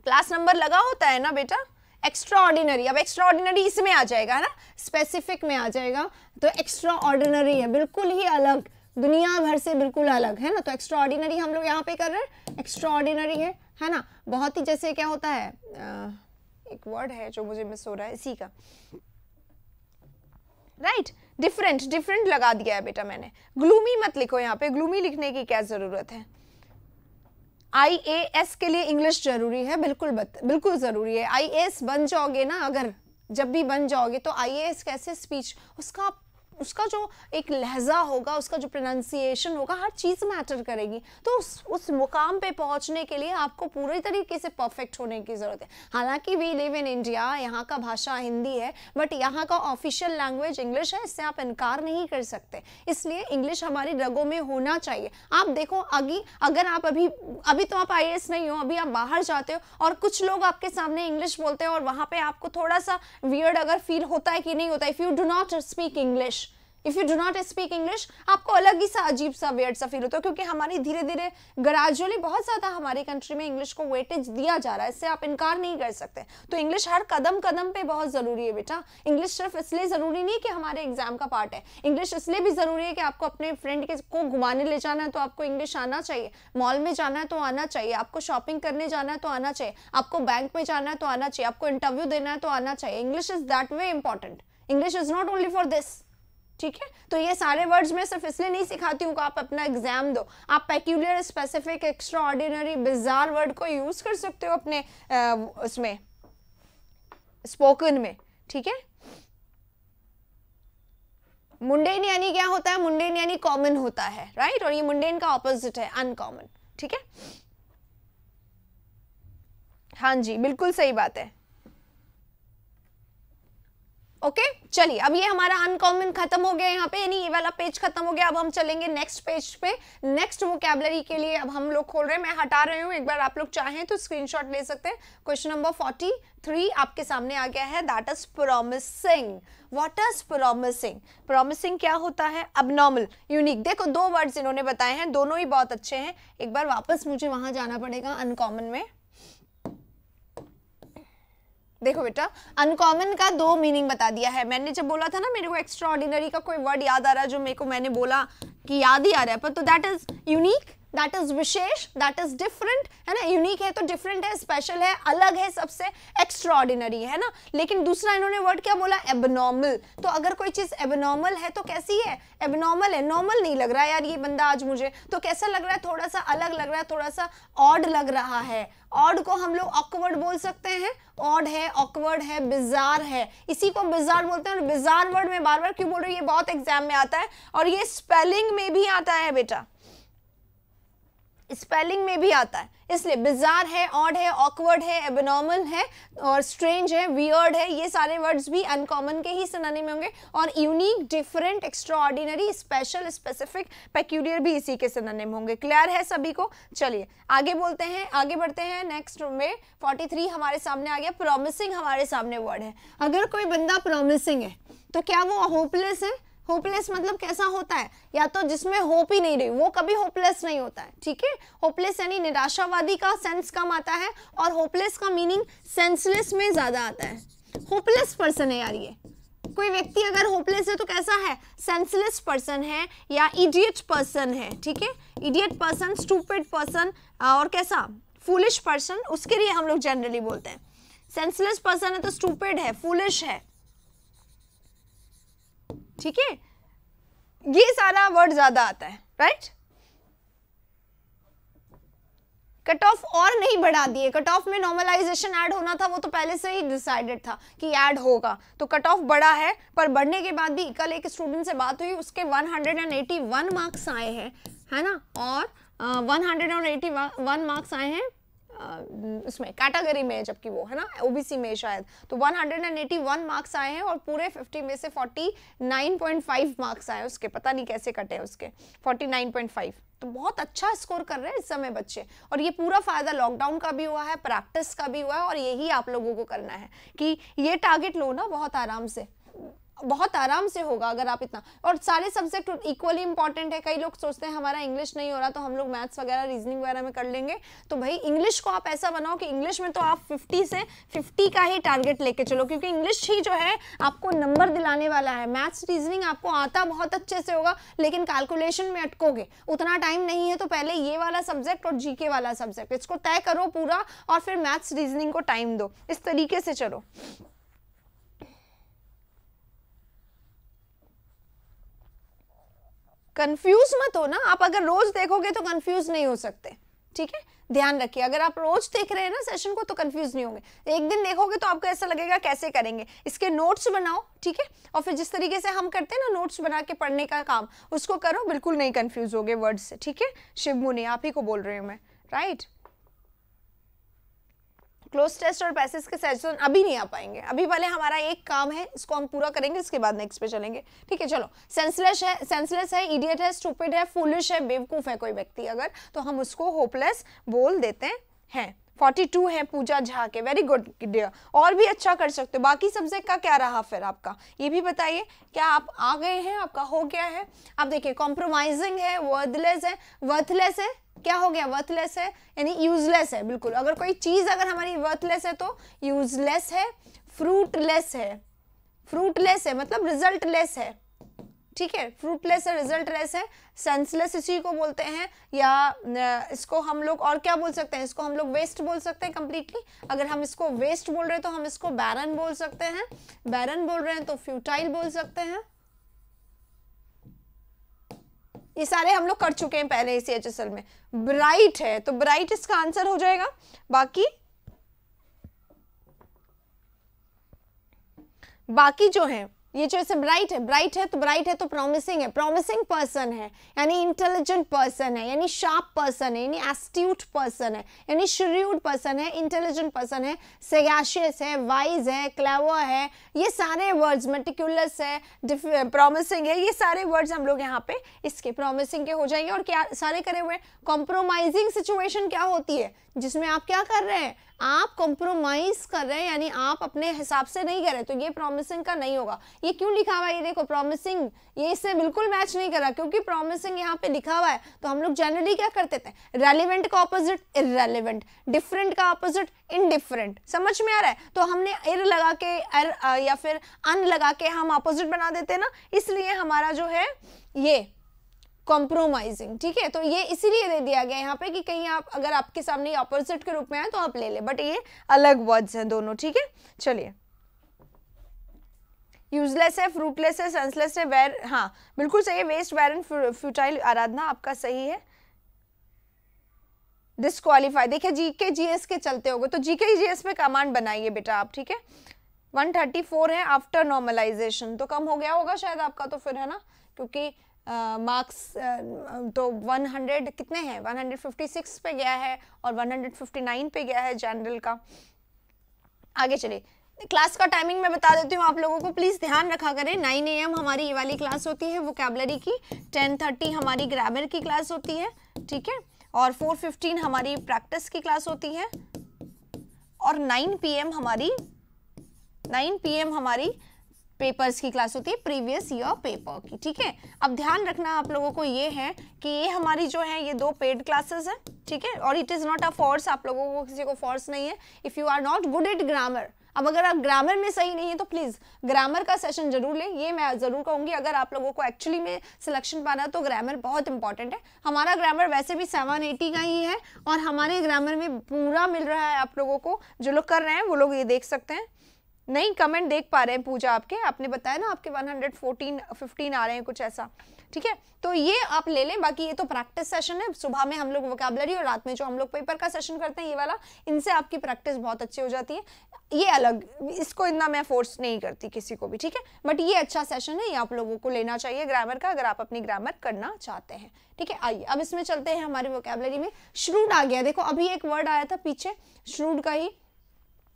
क्लास नंबर लगा होता है ना बेटा, एक्स्ट्रा ऑर्डिनरी। अब एक्स्ट्रा ऑर्डिनरी इसमें आ जाएगा, है ना, स्पेसिफिक में आ जाएगा। तो एक्स्ट्रा ऑर्डिनरी है, बिल्कुल ही अलग, दुनिया भर से बिल्कुल अलग, है ना। तो एक्स्ट्रा ऑर्डिनरी हम लोग यहाँ पे कर रहे हैं, एक्स्ट्रा ऑर्डिनरी है ना। बहुत ही जैसे क्या होता है, एक वर्ड है जो मुझे मिस हो रहा है इसी का, राइट, डिफरेंट, डिफरेंट लगा दिया है बेटा मैंने। ग्लूमी मत लिखो यहाँ पे, ग्लूमी लिखने की क्या जरूरत है। IAS के लिए इंग्लिश जरूरी है, बिल्कुल जरूरी है। IAS बन जाओगे ना, अगर जब भी बन जाओगे तो IAS कैसे स्पीच, उसका जो एक लहजा होगा, उसका जो प्रोनाउंसिएशन होगा, हर चीज़ मैटर करेगी। तो उस मुकाम पे पहुंचने के लिए आपको पूरी तरीके से परफेक्ट होने की ज़रूरत है। हालांकि वी लिव इन इंडिया, यहाँ का भाषा हिंदी है, बट यहाँ का ऑफिशियल लैंग्वेज इंग्लिश है, इससे आप इनकार नहीं कर सकते। इसलिए इंग्लिश हमारी रगों में होना चाहिए। आप देखो अगर आप अभी तो आप IAS नहीं हो, अभी आप बाहर जाते हो और कुछ लोग आपके सामने इंग्लिश बोलते हैं और वहाँ पे आपको थोड़ा सा वियर्ड अगर फील होता है कि नहीं होता है, if you do not speak English, आपको अलग ही सा अजीब सा वियर्ड सा फील होता है। क्योंकि हमारी धीरे धीरे ग्रेजुअली बहुत ज़्यादा हमारी कंट्री में इंग्लिश को वेटेज दिया जा रहा है, इससे आप इनकार नहीं कर सकते। तो इंग्लिश हर कदम कदम पे बहुत ज़रूरी है बेटा। इंग्लिश सिर्फ इसलिए ज़रूरी नहीं कि हमारे एग्जाम का पार्ट है, इंग्लिश इसलिए भी ज़रूरी है कि आपको अपने फ्रेंड को घुमाने ले जाना है तो आपको इंग्लिश आना चाहिए, मॉल में जाना है तो आना चाहिए, आपको शॉपिंग करने जाना है तो आना चाहिए, आपको बैंक में जाना है तो आना चाहिए, आपको इंटरव्यू देना है तो आना चाहिए। English is that way important, English is not only for this, ठीक है। तो ये सारे वर्ड्स मैं सिर्फ इसलिए नहीं सिखाती हूँ कि आप अपना एग्जाम दो। आप peculiar, specific, extra ordinary, bizarre word को यूज कर सकते हो अपने उसमें स्पोकन में, ठीक है। मुंडेन यानी क्या होता है, मुंडेन यानी कॉमन होता है, राइट, और ये मुंडेन का ऑपोजिट है अनकॉमन, ठीक है। हाँ जी बिल्कुल सही बात है। ओके चलिए, अब ये हमारा अनकॉमन खत्म हो गया यहाँ पे, यानी ये वाला पेज खत्म हो गया। अब हम चलेंगे नेक्स्ट पेज पे, नेक्स्ट वोकैबुलरी के लिए अब हम लोग खोल रहे हैं। मैं हटा रही हूँ, एक बार आप लोग चाहें तो स्क्रीनशॉट ले सकते हैं। क्वेश्चन नंबर 43 आपके सामने आ गया है, that is promising. What is promising? Promising क्या होता है? Abnormal, unique. देखो 2 वर्ड्स इन्होंने बताए हैं, दोनों ही बहुत अच्छे हैं। एक बार वापस मुझे वहां जाना पड़ेगा अनकॉमन में। देखो बेटा, अनकॉमन का 2 मीनिंग बता दिया है मैंने। जब बोला था ना मेरे को एक्स्ट्रा ऑर्डिनरी का कोई वर्ड याद आ रहा है जो मेरे को मैंने बोला कि याद ही आ रहा है, पर तो that is unique, that is विशेष, दैट इज डिफरेंट, है ना। यूनिक है तो डिफरेंट है, स्पेशल है, अलग है सबसे, एक्स्ट्रा ऑर्डिनरी है ना। लेकिन दूसरा इन्होंने वर्ड क्या बोला? एबनॉर्मल। तो अगर कोई चीज एबनॉर्मल है तो कैसी है? एबनॉर्मल है। नॉर्मल नहीं लग रहा है यार ये बंदा आज मुझे, तो कैसा लग रहा है? थोड़ा सा अलग लग रहा है, थोड़ा सा ऑड लग रहा है। ऑड को हम लोग ऑकवर्ड बोल सकते हैं। ऑड है, ऑकवर्ड है, बिजार है, इसी को बिजार बोलते हैं। और बिजार वर्ड में बार बार क्यों बोल रही हूँ? ये बहुत एग्जाम में आता है और ये स्पेलिंग में भी आता है बेटा, स्पेलिंग में भी आता है। इसलिए बिजार है, ऑड है, ऑकवर्ड है, एबनॉर्मल है और स्ट्रेंज है, वियर्ड है, ये सारे वर्ड्स भी अनकॉमन के ही सिनोनिम में होंगे। और unique, different, extra ordinary, special, specific, peculiar भी इसी के सिनोनिम होंगे। क्लियर है सभी को? चलिए आगे बोलते हैं, आगे बढ़ते हैं। नेक्स्ट में 43 हमारे सामने आ गया। प्रॉमिसिंग हमारे सामने वर्ड है। अगर कोई बंदा प्रॉमिसिंग है तो क्या वो होपलेस है? होपलेस मतलब कैसा होता है? या तो जिसमें होप ही नहीं रही, वो कभी होपलेस नहीं होता है, ठीक है। होपलेस यानी निराशावादी का सेंस कम आता है और होपलेस का मीनिंग सेंसलेस में ज्यादा आता है। होपलेस पर्सन है यार ये। कोई व्यक्ति अगर होपलेस है तो कैसा है? सेंसलेस पर्सन है या इडियट पर्सन है, ठीक है। इडियट पर्सन, स्टूपिड पर्सन और कैसा? फूलिश पर्सन, उसके लिए हम लोग जनरली बोलते हैं। सेंसलेस पर्सन है तो स्टूपिड है, फूलिश है, ठीक है। ये सारा वर्ड ज्यादा आता है, राइट। कट ऑफ और नहीं बढ़ा दिए। कट ऑफ में नॉर्मलाइजेशन ऐड होना था, वो तो पहले से ही डिसाइडेड था कि ऐड होगा, तो कट ऑफ बढ़ा है। पर बढ़ने के बाद भी कल एक स्टूडेंट से बात हुई, उसके 181 मार्क्स आए हैं, है ना। और 181 मार्क्स आए हैं उसमें कैटेगरी में, जबकि वो है ना ओबीसी में शायद। तो 181 मार्क्स आए हैं और पूरे 50 में से 49.5 मार्क्स आए उसके, पता नहीं कैसे कटे उसके 49.5। तो बहुत अच्छा स्कोर कर रहे हैं इस समय बच्चे। और ये पूरा फायदा लॉकडाउन का भी हुआ है, प्रैक्टिस का भी हुआ है, और यही आप लोगों को करना है कि ये टारगेट लो ना, बहुत आराम से, बहुत आराम से होगा अगर आप इतना। और सारे सब्जेक्ट इक्वली इंपॉर्टेंट है। कई लोग सोचते हैं हमारा इंग्लिश नहीं हो रहा तो हम लोग मैथ्स वगैरह, रीजनिंग वगैरह में कर लेंगे। तो भाई इंग्लिश को आप ऐसा बनाओ कि इंग्लिश में तो आप 50 से 50 का ही टारगेट लेके चलो, क्योंकि इंग्लिश ही जो है आपको नंबर दिलाने वाला है। मैथ्स, रीजनिंग आपको आता बहुत अच्छे से होगा, लेकिन कैलकुलेशन में अटकोगे, उतना टाइम नहीं है। तो पहले ये वाला सब्जेक्ट और जीके वाला सब्जेक्ट, इसको तय करो पूरा, और फिर मैथ्स, रीजनिंग को टाइम दो। इस तरीके से चलो। कंफ्यूज मत हो ना, आप अगर रोज देखोगे तो कंफ्यूज नहीं हो सकते, ठीक है। ध्यान रखिए, अगर आप रोज देख रहे हैं ना सेशन को तो कंफ्यूज नहीं होंगे। एक दिन देखोगे तो आपको ऐसा लगेगा कैसे करेंगे। इसके नोट्स बनाओ, ठीक है, और फिर जिस तरीके से हम करते हैं ना नोट्स बना के पढ़ने का काम, उसको करो, बिल्कुल नहीं कंफ्यूज होगे वर्ड से, ठीक है। शिव मुनि, आप ही को बोल रही हूँ मैं, राइट। क्लोज टेस्ट और पैसेज के सेशन अभी नहीं आ पाएंगे, अभी पहले हमारा एक काम है, इसको हम पूरा करेंगे, इसके बाद नेक्स्ट पे चलेंगे, ठीक है। चलो, सेंसलेस है, इडियट है, स्टूपिड है, फूलिश है, बेवकूफ है कोई व्यक्ति अगर, तो हम उसको होपलेस बोल देते हैं। 42 है पूजा झा के, वेरी गुड डियर, और भी अच्छा कर सकते हो। बाकी सब्जेक्ट का क्या रहा फिर आपका, ये भी बताइए, क्या आप आ गए हैं, आपका हो गया है? आप देखिए, कॉम्प्रोमाइजिंग है, वर्थलेस है, वर्थलेस है, क्या हो गया? वर्थलेस है यानी यूजलेस है, बिल्कुल। अगर कोई चीज अगर हमारी वर्थलेस है तो यूजलेस है। फ्रूटलेस है, फ्रूटलेस है मतलब रिजल्टलेस है, ठीक है। फ्रूटलेस है, रिजल्टलेस है। सेंसलेस इसी को बोलते हैं, या इसको हम लोग और क्या बोल सकते हैं? इसको हम लोग वेस्ट बोल सकते हैं कंप्लीटली। अगर हम इसको वेस्ट बोल रहे हैं तो हम इसको बैरन बोल सकते हैं, बैरन बोल रहे हैं तो फ्यूटाइल बोल सकते हैं। ये सारे हम लोग कर चुके हैं पहले इसी HSL में। ब्राइट है तो ब्राइट इसका आंसर हो जाएगा। बाकी जो है ये जो ऐसे ब्राइट है तो प्रॉमिसिंग है, प्रॉमिसिंग पर्सन है, यानी इंटेलिजेंट पर्सन है, यानी शार्प पर्सन है, यानी एस्ट्यूट पर्सन है, यानी श्रीव्ड पर्सन है, इंटेलिजेंट पर्सन है, सैगाशियस है, वाइज है, क्लेवर है, ये सारे वर्ड्स, मेटिकुलस है, प्रॉमिसिंग है, ये सारे वर्ड्स हम लोग यहाँ पे इसके प्रॉमिसिंग के हो जाएंगे। और क्या सारे करे हुए, कॉम्प्रोमाइजिंग सिचुएशन क्या होती है, जिसमें आप क्या कर रहे हैं, आप कॉम्प्रोमाइज कर रहे हैं, यानी आप अपने हिसाब से नहीं कर रहे, तो ये प्रॉमिसिंग का नहीं होगा। ये क्यों लिखा हुआ है, ये देखो प्रॉमिसिंग, ये इससे बिल्कुल मैच नहीं कर रहा, क्योंकि प्रॉमिसिंग यहाँ पे लिखा हुआ है। तो हम लोग जनरली क्या करते थे, रेलिवेंट का ऑपोजिट इररेलेवेंट, डिफरेंट का ऑपोजिट इनडिफरेंट, समझ में आ रहा है। तो हमने इर लगा के या फिर अन लगा के हम ऑपोजिट बना देते ना, इसलिए हमारा जो है ये कॉम्प्रोमाइजिंग, ठीक है। तो ये इसीलिए दे दिया गया यहाँ पे कि कहीं आप अगर आपके सामने ऑपोजिट के रूप में आए तो आप ले ले, बट ये अलग वर्ड्स हैं दोनों, ठीक है। चलिए, यूजलेस है, फ्रूटलेस है, सेंसलेस है, वेर, हाँ बिल्कुल सही है, वेस्ट, बैरन, फ्यूटाइल, आराधना आपका सही है। डिस्क्वालीफाई, देखिए जीके जीएस के चलते होगे तो जीके जीएस पे कमांड बनाइए बेटा आप, ठीक है। 134 है आफ्टर नॉर्मलाइजेशन, तो कम हो गया होगा शायद आपका, तो फिर है ना, क्योंकि मार्क्स तो 100 कितने हैं, 156 पे गया है और 159 पे गया है जनरल का। आगे चलिए, क्लास का टाइमिंग मैं बता देती हूँ आप लोगों को, प्लीज ध्यान रखा करें। 9 AM हमारी ये वाली क्लास होती है वोकैबुलरी की, 10:30 हमारी ग्रामर की क्लास होती है, ठीक है, और 4:15 हमारी प्रैक्टिस की क्लास होती है, और 9 PM हमारी पेपर्स की क्लास होती है, प्रीवियस ईयर पेपर की, ठीक है। अब ध्यान रखना आप लोगों को ये है कि ये हमारी जो है ये 2 पेड क्लासेस है, ठीक है, और it is not a force, आप लोगों को किसी को फोर्स नहीं है। If you are not good at grammar, अब अगर आप ग्रामर में सही नहीं है तो प्लीज ग्रामर का सेशन जरूर लें, ये मैं जरूर कहूंगी। अगर आप लोगों को एक्चुअली में सिलेक्शन पाना है तो ग्रामर बहुत इंपॉर्टेंट है। हमारा ग्रामर वैसे भी 780 का ही है, और हमारे ग्रामर में पूरा मिल रहा है आप लोगों को। जो लोग कर रहे हैं वो लोग ये देख सकते हैं, नहीं कमेंट देख पा रहे हैं पूजा आपने बताया ना आपके 115 आ रहे हैं कुछ ऐसा, ठीक है। तो ये आप ले लें, बाकी ये तो प्रैक्टिस सेशन है, सुबह में हम लोग वोकैबुलरी और रात में जो हम लोग पेपर का सेशन करते हैं ये वाला, इनसे आपकी प्रैक्टिस बहुत अच्छी हो जाती है। ये अलग, इसको इतना मैं फोर्स नहीं करती किसी को भी, ठीक है, बट ये अच्छा सेशन है, ये आप लोगों को लेना चाहिए ग्रामर का, अगर आप अपनी ग्रामर करना चाहते हैं, ठीक है। आइए अब इसमें चलते हैं, हमारी वोकैबुलरी में श्रूड आ गया। देखो अभी एक वर्ड आया था पीछे, श्रूड का ही,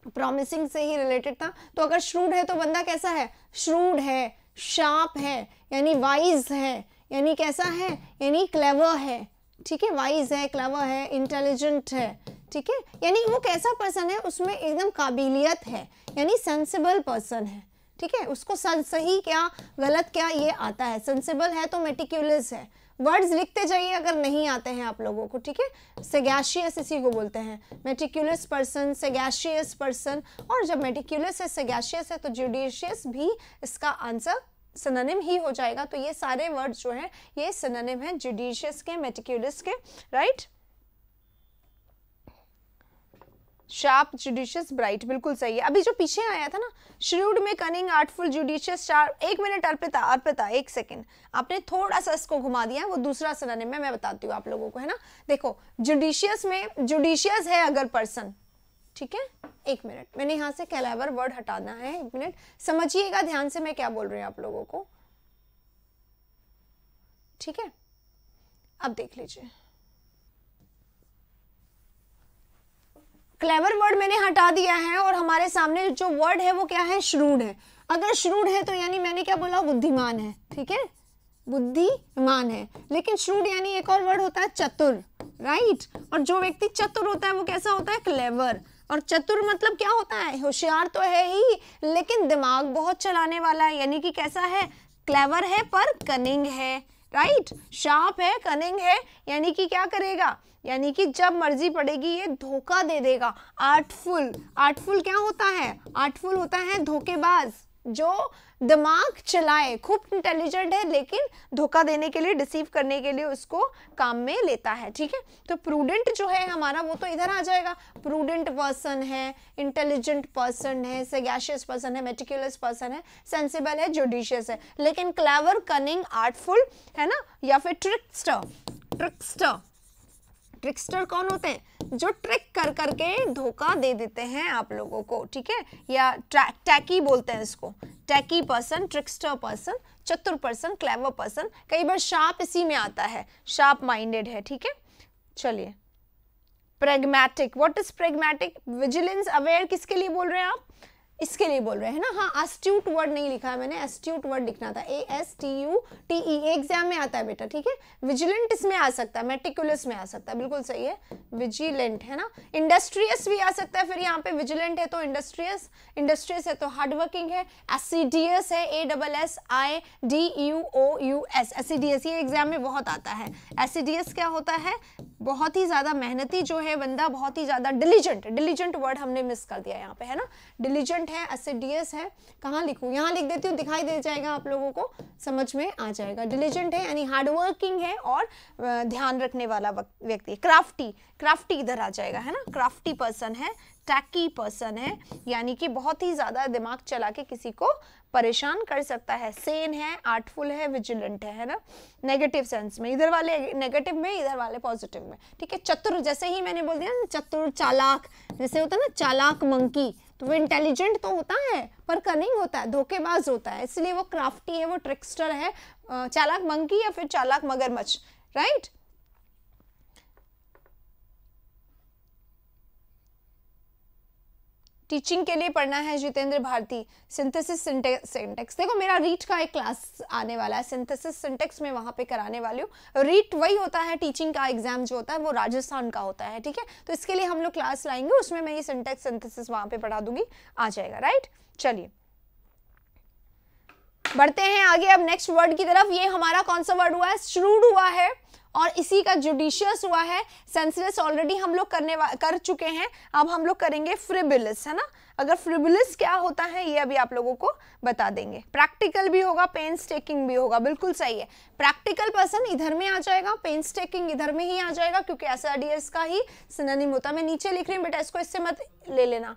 प्रॉमिसिंग से ही रिलेटेड था। तो अगर श्रूड है तो बंदा कैसा है, श्रूड है, शार्प है, यानी वाइज है, यानी कैसा है, यानी क्लेवर है, ठीक है, वाइज है, क्लेवर है, इंटेलिजेंट है, ठीक है, यानी वो कैसा पर्सन है, उसमें एकदम काबिलियत है, यानी सेंसिबल पर्सन है, ठीक है, उसको सही क्या गलत क्या ये आता है। सेंसिबल है तो मेटिक्यूलस है, वर्ड्स लिखते जाइए अगर नहीं आते हैं आप लोगों को, ठीक है। सेगैशियस इसी को बोलते हैं, मेटिक्यूलस पर्सन, सेगैशियस पर्सन, और जब मेटिक्यूलस है, सेगैशियस है, तो जुडिशियस भी इसका आंसर सिनोनिम ही हो जाएगा। तो ये सारे वर्ड्स जो हैं ये सिनोनिम है जुडिशियस के, मेटिक्यूलस के, राइट। शार्प, जुडिशियस, ब्राइट, बिल्कुल सही है। अभी जो पीछे आया था ना, श्रूड में cunning, artful, judicious, sharp, 1 minute Arpita 1 second, आपने थोड़ा सा इसको घुमा दिया, वो दूसरा सिनोनिम है, मैं बताती हूँ आप लोगों को, है ना। देखो जुडिशियस में, जुडिशियस है अगर पर्सन, ठीक है, 1 मिनट, मैंने यहाँ से कैलेवर वर्ड हटाना है, 1 मिनट समझिएगा ध्यान से मैं क्या बोल रही हूँ आप लोगों को, ठीक है। अब देख लीजिए, क्लेवर वर्ड मैंने हटा दिया है, और हमारे सामने जो वर्ड है वो क्या है, श्रूड है। अगर श्रूड है तो यानी मैंने क्या बोला, बुद्धिमान है, ठीक है, बुद्धिमान है। लेकिन श्रूड यानी एक और वर्ड होता है चतुर, राइट, और जो व्यक्ति चतुर होता है वो कैसा होता है, क्लेवर। और चतुर मतलब क्या होता है, होशियार तो है ही लेकिन दिमाग बहुत चलाने वाला है, यानी कि कैसा है, क्लेवर है पर कनिंग है, राइट, शार्प है, कनिंग है, यानी कि क्या करेगा, यानी कि जब मर्जी पड़ेगी ये धोखा दे देगा। आर्टफुल, आर्टफुल क्या होता है, आर्टफुल होता है धोखेबाज, जो दिमाग चलाए, खूब इंटेलिजेंट है लेकिन धोखा देने के लिए, डिसीव करने के लिए उसको काम में लेता है, ठीक है। तो प्रूडेंट जो है हमारा वो तो इधर आ जाएगा, प्रूडेंट पर्सन है, इंटेलिजेंट पर्सन है, सैगैशियस पर्सन है, मेटिक्यूलस पर्सन है, सेंसिबल है, जुडिशियस है। लेकिन क्लेवर, कनिंग, आर्टफुल है ना, या फिर ट्रिकस्टर, ट्रिकस्टर, ट्रिकस्टर कौन होते हैं? जो ट्रिक कर करके धोखा दे देते हैं आप लोगों को, ठीक है, या टैकी बोलते हैं इसको, टैकी पर्सन, ट्रिकस्टर पर्सन, चतुर पर्सन, क्लेवर पर्सन, कई बार शार्प इसी में आता है, शार्प माइंडेड है, ठीक है। चलिए, pragmatic, what is pragmatic? Vigilance aware किसके लिए बोल रहे हैं आप? इसके लिए बोल रहे हैं ना, हाँ, एस्ट्यूट वर्ड नहीं लिखा है मैंने, एस्ट्यूट वर्ड लिखना था, ASTUTE, एग्जाम में आता है बेटा, ठीक है। विजिलेंट इसमें आ सकता है, मेटिकुलस में आ सकता है, बिल्कुल सही है, विजिलेंट है ना। इंडस्ट्रियस भी आ सकता है, फिर यहाँ पे विजिलेंट है तो इंडस्ट्रियस, इंडस्ट्रियस है तो हार्डवर्किंग है, एसिडियस है, ASSIDUOUS, एसिडियस, ये एग्जाम में बहुत आता है। एसिडियस क्या होता है? बहुत ही ज्यादा मेहनती जो है बंदा, बहुत ही ज्यादा डिलीजेंट, डिलीजेंट वर्ड हमने मिस कर दिया यहाँ पे, है ना, डिलीजेंट है, एसिडियस है, कहाँ लिखूँ? यहाँ लिख देती हूँ, दिखाई दे जाएगा आप लोगों को, समझ में आ जाएगा। डिलीजेंट है यानी हार्डवर्किंग है और ध्यान रखने वाला व्यक्ति। क्राफ्टी, क्राफ्टी इधर आ जाएगा, है ना, क्राफ्टी पर्सन है, टैकी पर्सन है, यानी कि बहुत ही ज्यादा दिमाग चला के किसी को परेशान कर सकता है। सेन है, आर्टफुल है, विजिलेंट है ना, नेगेटिव सेंस में, इधर वाले नेगेटिव में, इधर वाले पॉजिटिव में, ठीक है। चतुर, जैसे ही मैंने बोल दिया ना, चतुर, चालाक, जैसे होता है ना चालाक मंकी, तो वो इंटेलिजेंट तो होता है पर कनिंग होता है, धोखेबाज होता है, इसलिए वो क्राफ्टी है, वो ट्रिकस्टर है। चालाक मंकी या फिर चालाक मगरमच्छ, राइट। टीचिंग के लिए पढ़ना है जितेंद्र भारती, सिंथेसिस सिंटेक्स। देखो मेरा रीट का एक क्लास आने वाला है, सिंथेसिस सिंटेक्स में वहां पे कराने वाली हूँ। रीट वही होता है, टीचिंग का एग्जाम जो होता है वो राजस्थान का होता है, ठीक है। तो इसके लिए हम लोग क्लास लाएंगे, उसमें मैं ये सिंटेक्स सिंथेसिस वहां पे पढ़ा दूंगी, आ जाएगा, राइट। चलिए बढ़ते हैं आगे अब नेक्स्ट वर्ड की तरफ। ये हमारा कौन सा वर्ड हुआ है? श्रूड हुआ है, और इसी का जुडिशियस हुआ है। सेंसलेस ऑलरेडी हम लोग कर चुके हैं, अब हम लोग करेंगे फ्रिबुलस, है ना। अगर फ्रिबुलस क्या होता है ये अभी आप लोगों को बता देंगे। प्रैक्टिकल भी होगा, पेन्स टेकिंग भी होगा, बिल्कुल सही है। प्रैक्टिकल पर्सन इधर में आ जाएगा, पेन्स टेकिंग इधर में ही आ जाएगा, क्योंकि एसआरडीएस का ही सिनोनिम होता है। मैं नीचे लिख रही हूँ बेटा, इसको इससे मत ले लेना,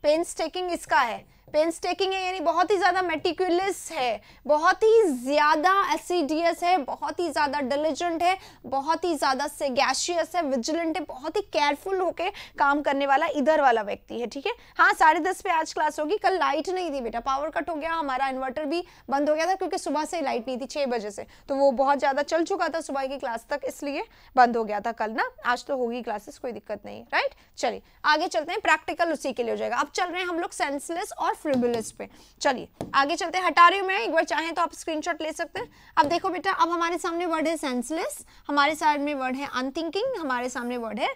पेन्स टेकिंग इसका है, पेन्स टेकिंग है यानी बहुत ही ज्यादा मेटिकुलस है, बहुत ही ज्यादा एसिडियस है, बहुत ही ज्यादा डिलिजेंट है, बहुत ही ज्यादा सेगैशियस है, विजिलेंट है, बहुत ही केयरफुल होके काम करने वाला इधर वाला व्यक्ति है, ठीक है। हाँ 10:30 पे आज क्लास होगी, कल लाइट नहीं थी बेटा, पावर कट हो गया, हमारा इन्वर्टर भी बंद हो गया था, क्योंकि सुबह से लाइट नहीं थी 6 बजे से, तो वो बहुत ज्यादा चल चुका था सुबह की क्लास तक, इसलिए बंद हो गया था कल ना। आज तो होगी क्लासेस, कोई दिक्कत नहीं है, राइट। चलिए आगे चलते हैं, प्रैक्टिकल उसी के लिए हो जाएगा। अब चल रहे हैं हम लोग सेंसलेस और फ्रिबुलस पे। चलिए आगे चलते हैं, हटा रही हूं मैं, एक बार चाहें तो आप स्क्रीनशॉट ले सकते हैं। अब देखो बेटा, अब हमारे सामने वर्ड है सेंसलेस, हमारे सामने वर्ड है अनथिंकिंग, हमारे सामने वर्ड है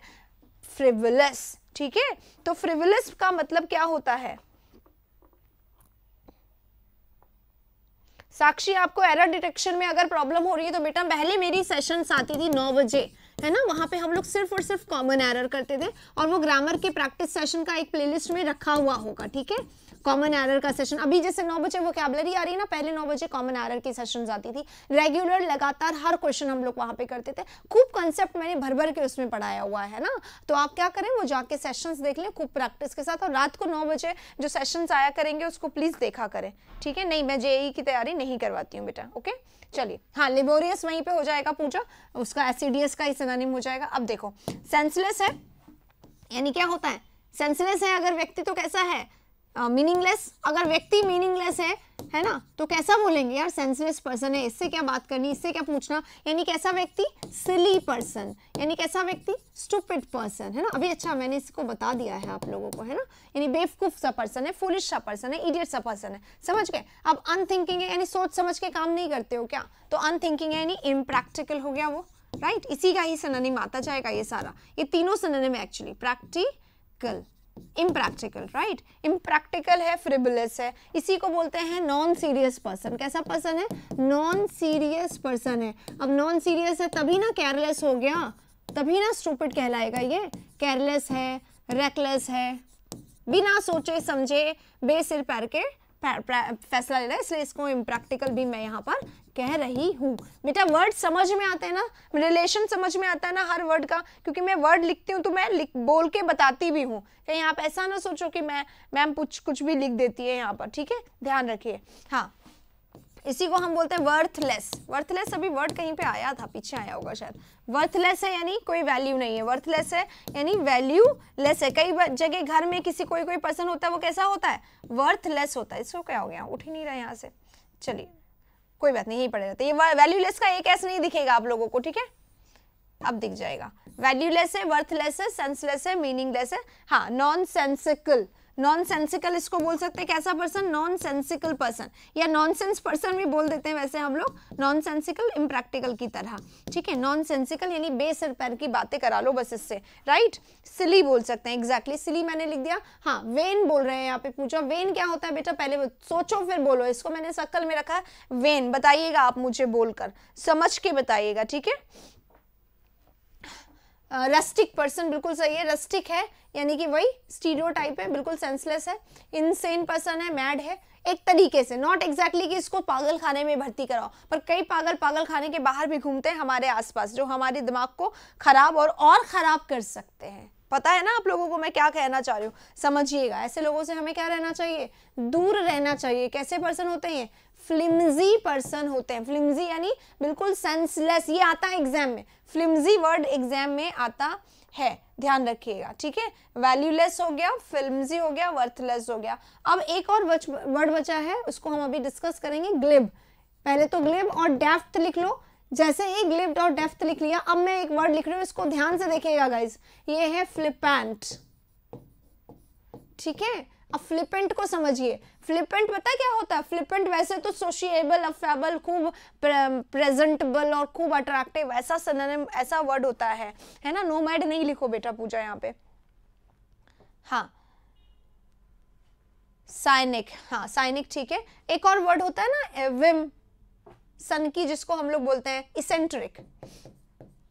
फ्रिबुलस, ठीक है। तो फ्रिबुलस का मतलब क्या होता है? साक्षी, आपको एरर डिटेक्शन में अगर प्रॉब्लम हो रही है तो बेटा पहले मेरी सेशंस आती थी 9 बजे, है ना, वहां पे हम लोग सिर्फ और सिर्फ कॉमन एरर करते थे, और वो ग्रामर के प्रैक्टिस सेशन का एक प्लेलिस्ट में रखा हुआ होगा, ठीक है, कॉमन एरर का सेशन। अभी जैसे 9 बजे वोकैबुलरी आ रही है ना, पहले 9 बजे कॉमन एरर की सेशंस आती थी, रेगुलर लगातार हर क्वेश्चन हम लोग वहां पे करते थे, खूब कंसेप्ट मैंने भर भर के उसमें पढ़ाया हुआ है ना। तो आप क्या करें, वो जाके सेशंस देख लें खूब प्रैक्टिस के साथ, और रात को 9 बजे जो सेशंस आया करेंगे उसको प्लीज देखा करें, ठीक है। नहीं, मैं जेईई की तैयारी नहीं करवाती हूँ बेटा, ओके। चलिए, हाँ लेबोरियस वहीं पे हो जाएगा पूजा, उसका एसिडियस का ही सिनोनिम हो जाएगा। अब देखो सेंसलेस है यानी क्या होता है? सेंसलेस है अगर व्यक्ति तो कैसा है? मीनिंगलेस। अगर व्यक्ति मीनिंगलेस है ना, तो कैसा बोलेंगे यार, सेंसलेस पर्सन है, इससे क्या बात करनी, इससे क्या पूछना, यानी कैसा व्यक्ति? सिली पर्सन, यानी कैसा व्यक्ति? स्टूपिड पर्सन, है ना। अभी अच्छा मैंने इसको बता दिया है आप लोगों को, है ना, यानी बेवकूफ सा पर्सन है, फूलिश सा पर्सन है, इडियट सा पर्सन है, समझ गए। अब अनथिंकिंग है यानी सोच समझ के काम नहीं करते हो क्या, तो अनथिंकिंग है यानी इम्प्रैक्टिकल हो गया वो, राइट। इसी का ही सिनोनिम आता जाएगा ये सारा, ये तीनों सिनोनिम है actually, practical, impractical, right. Impractical है, फ्रिबुलस है, इसी को बोलते हैं नॉन सीरियस पर्सन। कैसा पर्सन है? नॉन सीरियस पर्सन है। अब नॉन सीरियस है तभी ना केयरलेस हो गया, तभी ना स्टूपिड कहलाएगा ये। केयरलेस है, रेकलेस है, बिना सोचे समझे बेसिर पैर के फैसला ले रहा है, इसलिए इसको इम्प्रैक्टिकल भी मैं यहाँ पर कह रही हूँ। बेटा वर्ड समझ में आते हैं ना, रिलेशन समझ में आता है ना हर वर्ड का, क्योंकि मैं वर्ड लिखती हूँ तो मैं बोल के बताती भी हूँ, कहीं आप ऐसा ना सोचो कि मैम कुछ भी लिख देती है यहाँ पर, ठीक है, ध्यान रखिए। हाँ इसी को हम बोलते हैं वर्थलेस। वर्थलेस अभी वर्ड कहीं पे आया था, पीछे आया होगा शायद। वर्थलेस है यानी कोई वैल्यू नहीं है, वर्थलेस है यानी वैल्यू लेस है। कई जगह घर में किसी कोई पर्सन होता है, वो कैसा होता है, वर्थलेस होता है। इसको क्या हो गया, उठ ही नहीं रहा यहाँ से, चलिए कोई बात नहीं, यही पड़े रहते। ये वैल्यूलेस का एक ऐसे नहीं दिखेगा आप लोगों को, ठीक है, अब दिख जाएगा। वैल्यूलेस है, वर्थलेस है, सेंसलेस है, मीनिंगलेस है। हाँ, नॉन सेंसिकल, नॉन सेंसिकल इसको बोल सकते हैं, कैसा पर्सन, नॉन सेंसिकल पर्सन, या नॉनसेंस पर्सन भी बोल देते हैं वैसे हम लोग, नॉन सेंसिकल, इम्प्रैक्टिकल की तरह, ठीक है। नॉन सेंसिकल यानी बेसर पैर की बातें करा लो बस इससे, राइट। सिली बोल सकते हैं, एग्जैक्टली सिली मैंने लिख दिया। हाँ, वेन बोल रहे हैं यहाँ पे, पूछा वेन क्या होता है बेटा, पहले सोचो फिर बोलो। इसको मैंने शक्ल में रखा है वेन, बताइएगा आप मुझे बोलकर, समझ के बताइएगा, ठीक है। रस्टिक पर्सन बिल्कुल सही है, रस्टिक है यानी कि वही स्टीरियोटाइप है, बिल्कुल सेंसलेस है। इनसेन पर्सन है, मैड है, एक तरीके से, नॉट एग्जैक्टली कि इसको पागल खाने में भर्ती कराओ, पर कई पागल खाने के बाहर भी घूमते हैं हमारे आसपास, जो हमारे दिमाग को खराब और खराब कर सकते हैं। पता है ना आप लोगों को मैं क्या कहना चाह रही हूँ, समझिएगा। ऐसे लोगों से हमें क्या रहना चाहिए, दूर रहना चाहिए। कैसे पर्सन होते हैं, फ्लिमजी पर्सन होते हैं। फ्लिमजी यानी बिल्कुल सेंसलेस, ये आता है एग्जाम में, फ्लिमजी वर्ड एग्जाम में आता है, ध्यान रखिएगा, ठीक है। वैल्यूलेस हो गया, फ्लिमजी हो गया, वर्थलेस हो गया। अब एक और वर्ड बचा है, उसको हम अभी डिस्कस करेंगे, ग्लिब। पहले तो ग्लिब और डेफ्थ लिख लो। जैसे ही ग्लिब्ड और डेफ्थ लिख लिया, अब मैं एक वर्ड लिख रही हूँ, इसको ध्यान से देखिएगा गाइज, ये है फ्लिपेंट, ठीक है। अब फ्लिपेंट को समझिए। फ्लिपेंट पता क्या होता है, फ्लिपेंट वैसे तो सोशिएबल, अफेबल, खूब प्रेजेंटेबल और खूब अट्रैक्टिव, ऐसा सिनोनिम, ऐसा वर्ड होता है ना। नोमैड नहीं लिखो बेटा पूजा यहाँ पे। हाँ, साइनिक, हाँ साइनिक, ठीक है। एक और वर्ड होता है ना विम, सन की, जिसको हम लोग बोलते हैं इसेंट्रिक,